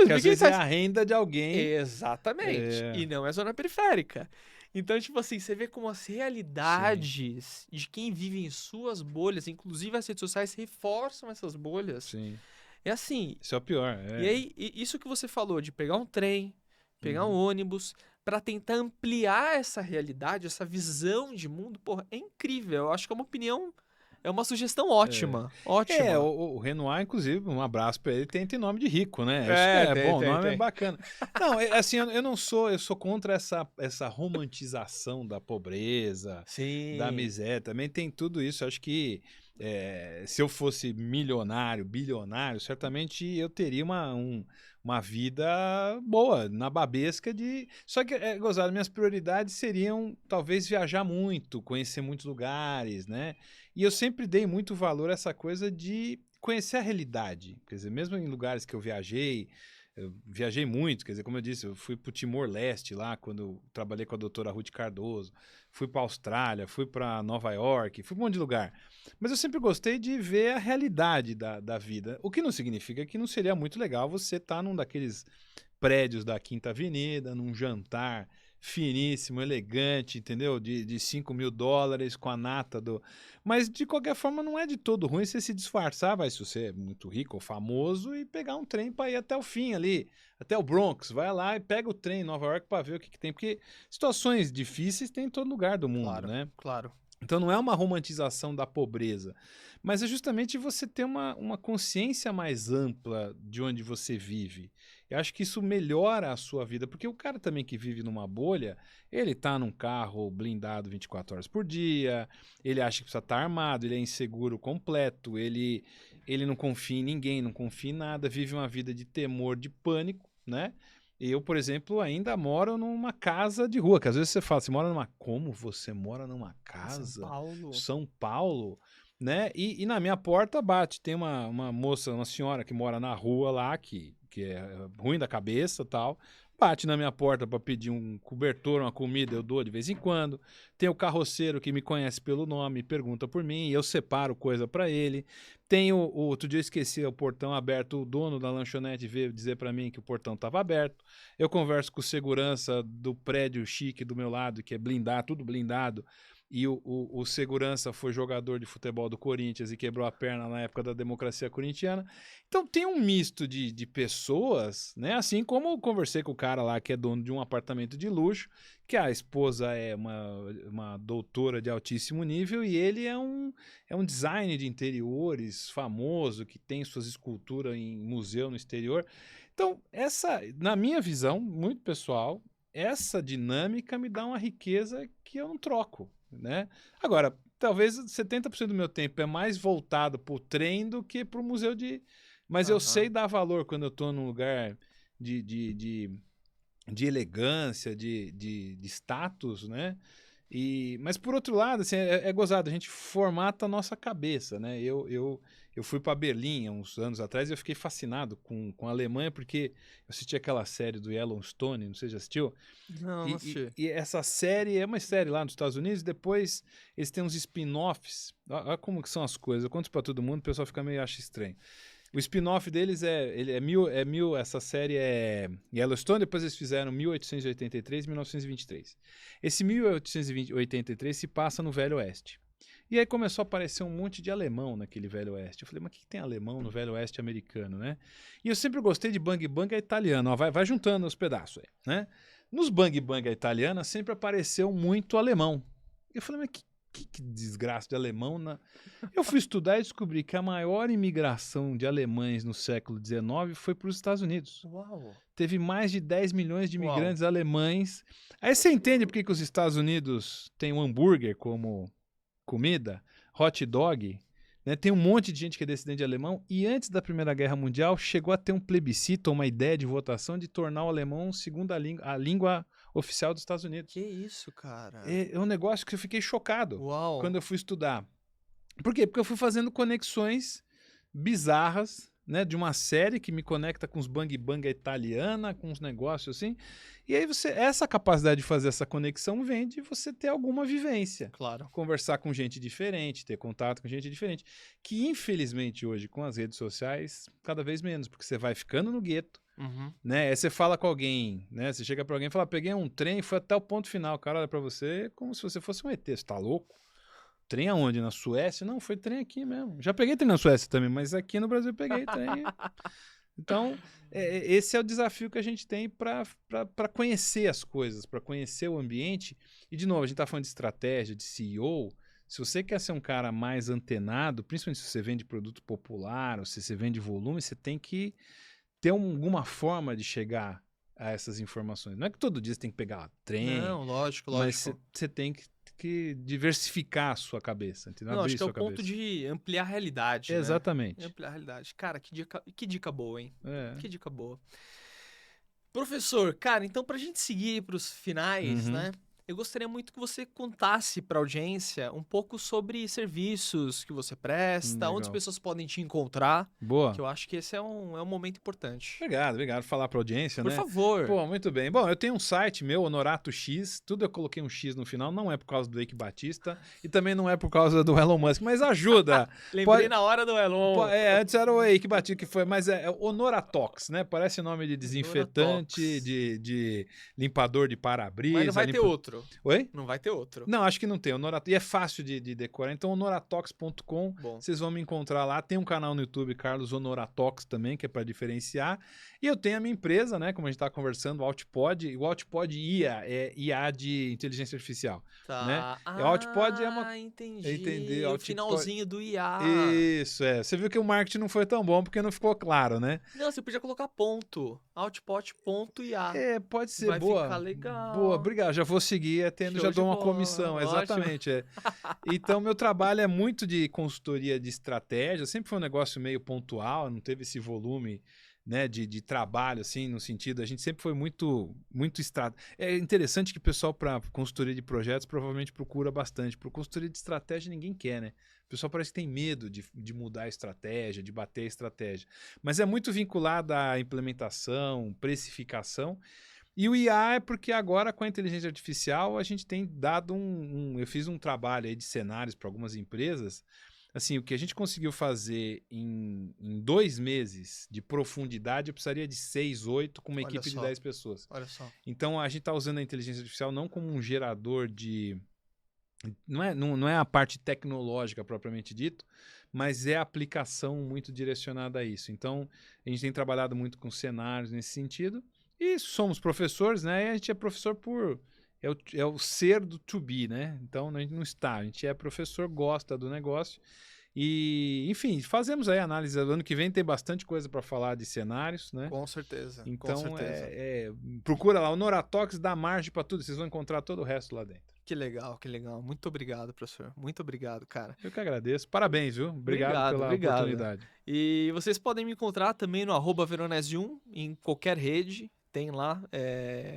Que às vezes é R$ 2.500. a renda de alguém. Exatamente. É. E não é zona periférica. Então, tipo assim, você vê como as realidades de quem vive em suas bolhas, inclusive as redes sociais, reforçam essas bolhas. Sim. É assim. Isso é o pior. E aí, isso que você falou de pegar um trem, pegar um Uhum. ônibus, pra tentar ampliar essa realidade, essa visão de mundo, porra, é incrível. Eu acho que é uma opinião, é uma sugestão ótima. Ótima. O Renoir, inclusive, um abraço pra ele, tem nome de rico, né? Isso que é bom, o nome é bacana. Não, assim, eu não sou, eu sou contra essa romantização da pobreza, Sim. da miséria. Também tem tudo isso. Acho que se eu fosse milionário, bilionário, certamente eu teria uma vida boa, na babesca de... Só que, gozado, minhas prioridades seriam talvez viajar muito, conhecer muitos lugares, né? E eu sempre dei muito valor a essa coisa de conhecer a realidade. Quer dizer, mesmo em lugares que eu viajei muito, quer dizer, como eu disse, eu fui para o Timor-Leste lá, quando eu trabalhei com a doutora Ruth Cardoso, fui para a Austrália, fui para Nova York, fui para um monte de lugar. Mas eu sempre gostei de ver a realidade da vida, o que não significa que não seria muito legal você estar num daqueles prédios da Quinta Avenida, num jantar finíssimo, elegante, entendeu? De $5.000 com a nata do... Mas, de qualquer forma, não é de todo ruim você se disfarçar, vai, se você é muito rico ou famoso, e pegar um trem para ir até o fim ali, até o Bronx. Vai lá e pega o trem em Nova York para ver o que tem, porque situações difíceis tem em todo lugar do mundo, Claro, né? claro. Então não é uma romantização da pobreza, mas é justamente você ter uma consciência mais ampla de onde você vive. Eu acho que isso melhora a sua vida, porque o cara também que vive numa bolha, ele tá num carro blindado 24 horas por dia, ele acha que precisa estar armado, ele é inseguro completo, ele não confia em ninguém, não confia em nada, vive uma vida de temor, de pânico, né? Eu, por exemplo, ainda moro numa casa de rua, que às vezes você fala, você mora numa... Como você mora numa casa? São Paulo. São Paulo, né? E na minha porta bate, tem uma moça, uma senhora que mora na rua lá, que é ruim da cabeça e tal, bate na minha porta para pedir um cobertor, uma comida, eu dou de vez em quando. Tem o carroceiro que me conhece pelo nome, pergunta por mim, eu separo coisa para ele. Tem outro dia eu esqueci o portão aberto, o dono da lanchonete veio dizer para mim que o portão estava aberto. Eu converso com o segurança do prédio chique do meu lado, que é blindado, tudo blindado. E o segurança foi jogador de futebol do Corinthians e quebrou a perna na época da democracia corintiana. Então tem um misto de pessoas, né? Assim como eu conversei com o cara lá que é dono de um apartamento de luxo, que a esposa é uma doutora de altíssimo nível e ele é um designer de interiores famoso, que tem suas esculturas em museu no exterior. Então, na minha visão, muito pessoal, essa dinâmica me dá uma riqueza que eu não troco, né? Agora, talvez 70% do meu tempo é mais voltado pro trem do que pro museu de... Mas eu sei dar valor quando eu tô num lugar de elegância, de status, né? Mas por outro lado, assim, é gozado, a gente formata a nossa cabeça, né? Eu fui para Berlim há uns anos atrás e eu fiquei fascinado com a Alemanha, porque eu assisti aquela série do Yellowstone, não sei se já assistiu. Não assisti. E essa série é uma série lá nos Estados Unidos, depois eles têm uns spin-offs. Olha como que são as coisas, eu conto para todo mundo, o pessoal fica meio acha estranho. O spin-off deles essa série é Yellowstone, depois eles fizeram 1883 e 1923. Esse 1883 se passa no Velho Oeste. E aí começou a aparecer um monte de alemão naquele Velho Oeste. Eu falei, mas o que tem alemão no Velho Oeste americano, né? E eu sempre gostei de Bang Bang italiano. Ó, vai juntando os pedaços aí, né? Nos Bang Bang italiana sempre apareceu muito alemão. Eu falei, mas que desgraça de alemão. Eu fui estudar e descobri que a maior imigração de alemães no século XIX foi para os Estados Unidos. Uau! Teve mais de 10 milhões de imigrantes alemães. Aí você entende por que os Estados Unidos têm um hambúrguer como comida, hot dog, né? Tem um monte de gente que é descendente alemão, e antes da Primeira Guerra Mundial chegou a ter um plebiscito, uma ideia de votação de tornar o alemão a língua oficial dos Estados Unidos. Que isso, cara? É um negócio que eu fiquei chocado quando eu fui estudar. Por quê? Porque eu fui fazendo conexões bizarras, né, de uma série que me conecta com os Bang Bang italiana, com uns negócios assim. E aí essa capacidade de fazer essa conexão vem de você ter alguma vivência. Claro. Conversar com gente diferente, ter contato com gente diferente. Que infelizmente hoje, com as redes sociais, cada vez menos, porque você vai ficando no gueto. Né? Aí você fala com alguém, né? Você chega pra alguém e fala, peguei um trem e fui até o ponto final. O cara olha pra você como se você fosse um ET. Você tá louco? Trem aonde? Na Suécia? Não, foi trem aqui mesmo. Já peguei trem na Suécia também, mas aqui no Brasil eu peguei trem. Então, esse é o desafio que a gente tem para conhecer as coisas, para conhecer o ambiente. E, de novo, a gente tá falando de estratégia, de CEO. Se você quer ser um cara mais antenado, principalmente se você vende produto popular ou se você vende volume, você tem que ter alguma forma de chegar a essas informações. Não é que todo dia você tem que pegar trem. Não, lógico. Mas você tem que diversificar a sua cabeça, entendeu? Não, acho que é o ponto de ampliar a realidade, Exatamente. né? Ampliar a realidade. Cara, que dica boa, hein? É. Que dica boa. Professor, cara, então pra gente seguir pros finais, né? Eu gostaria muito que você contasse para a audiência um pouco sobre serviços que você presta, onde as pessoas podem te encontrar. Boa. Que eu acho que esse é um momento importante. Obrigado. Falar para a audiência, né? Por favor. Pô, muito bem. Bom, eu tenho um site meu, Honorato X, tudo eu coloquei um X no final, não é por causa do Eike Batista e também não é por causa do Elon Musk, mas ajuda. Lembrei na hora do Elon. Antes era o Eike Batista que foi, mas é Honoratox, né? Parece nome de desinfetante, de limpador de para-brisa. Mas não vai ter outro. Oi? Não vai ter outro. Não, acho que não tem. E é fácil de decorar. Então, honoratox.com, vocês vão me encontrar lá. Tem um canal no YouTube, Carlos Honoratox também, que é para diferenciar. E eu tenho a minha empresa, né? Como a gente está conversando, o Outpod. E o Outpod IA é IA de inteligência artificial. Tá. Né? O Outpod é uma... Entendi. O finalzinho do IA. Isso, é. Você viu que o marketing não foi tão bom porque não ficou claro, né? Não, você podia colocar ponto. Outpod.ia. Pode ser. Vai boa. Ficar legal. Boa, obrigado. Já vou seguir, já dou uma comissão. Ótimo. Exatamente. Então, meu trabalho é muito de consultoria de estratégia. Sempre foi um negócio meio pontual, não teve esse volume, né, de trabalho, assim, no sentido, a gente sempre foi muito É interessante que o pessoal para consultoria de projetos provavelmente procura bastante. Por consultoria de estratégia ninguém quer, né? O pessoal parece que tem medo de mudar a estratégia, de bater a estratégia. Mas é muito vinculado à implementação, precificação. E o IA é porque agora, com a inteligência artificial, a gente tem dado eu fiz um trabalho aí de cenários para algumas empresas. Assim, o que a gente conseguiu fazer em 2 meses de profundidade, eu precisaria de 6, 8 com uma equipe de 10 pessoas. Olha só. Então, a gente está usando a inteligência artificial não como um gerador de... Não é a parte tecnológica propriamente dito, mas é a aplicação muito direcionada a isso. Então, a gente tem trabalhado muito com cenários nesse sentido. E somos professores, né? E a gente é professor é o ser do to be, né? Então, a gente não está. A gente é professor, gosta do negócio. E, enfim, fazemos aí análise. Ano que vem tem bastante coisa para falar de cenários, né? Com certeza. Então, com certeza. Procura lá, o Honoratox dá margem para tudo. Vocês vão encontrar todo o resto lá dentro. Que legal, que legal. Muito obrigado, professor. Muito obrigado, cara. Eu que agradeço. Parabéns, viu? Obrigado pela Obrigado. oportunidade. E vocês podem me encontrar também no @Veronese1, em qualquer rede. Tem lá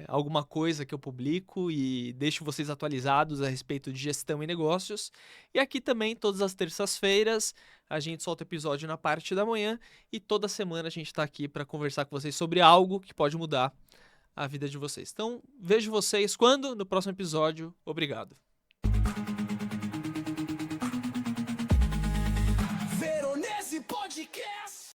alguma coisa que eu publico e deixo vocês atualizados a respeito de gestão e negócios. E aqui também, todas as terças-feiras, a gente solta episódio na parte da manhã e toda semana a gente está aqui para conversar com vocês sobre algo que pode mudar a vida de vocês. Então, vejo vocês quando? No próximo episódio. Obrigado. Veronese Podcast.